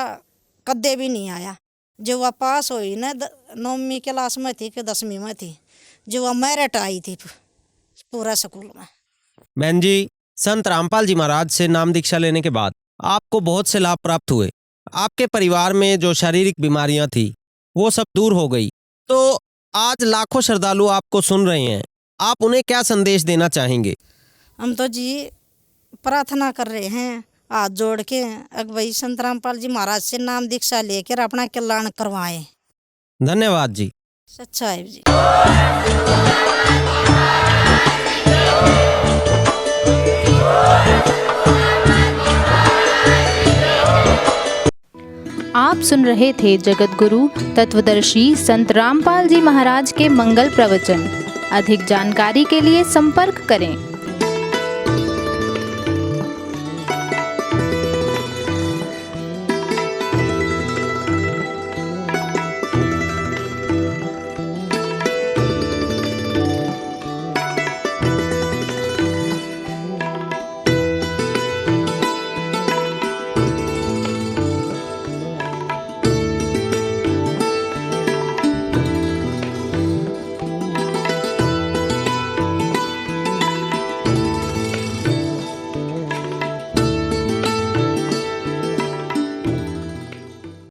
कदे भी नहीं आया। जो वह पास हुई ना 9वीं क्लास में थी कि 10वीं में थी, जो वह मेरिट आई थी पूरा स्कूल में। बहन जी संत रामपाल जी महाराज से नाम दीक्षा लेने के बाद आपको बहुत से लाभ प्राप्त हुए। आपके परिवार में जो शारीरिक बीमारियां थी वो सब दूर हो गई। तो आज लाखों श्रद्धालु आपको सुन रहे हैं, आप उन्हें क्या संदेश देना चाहेंगे? हम तो जी प्रार्थना कर रहे हैं हाथ जोड़ के भाई संत रामपाल जी महाराज से नाम दीक्षा लेकर अपना कल्याण करवाएं। धन्यवाद जी। सच्चा है जी। आप सुन रहे थे जगत गुरु तत्वदर्शी संत रामपाल जी महाराज के मंगल प्रवचन। अधिक जानकारी के लिए संपर्क करें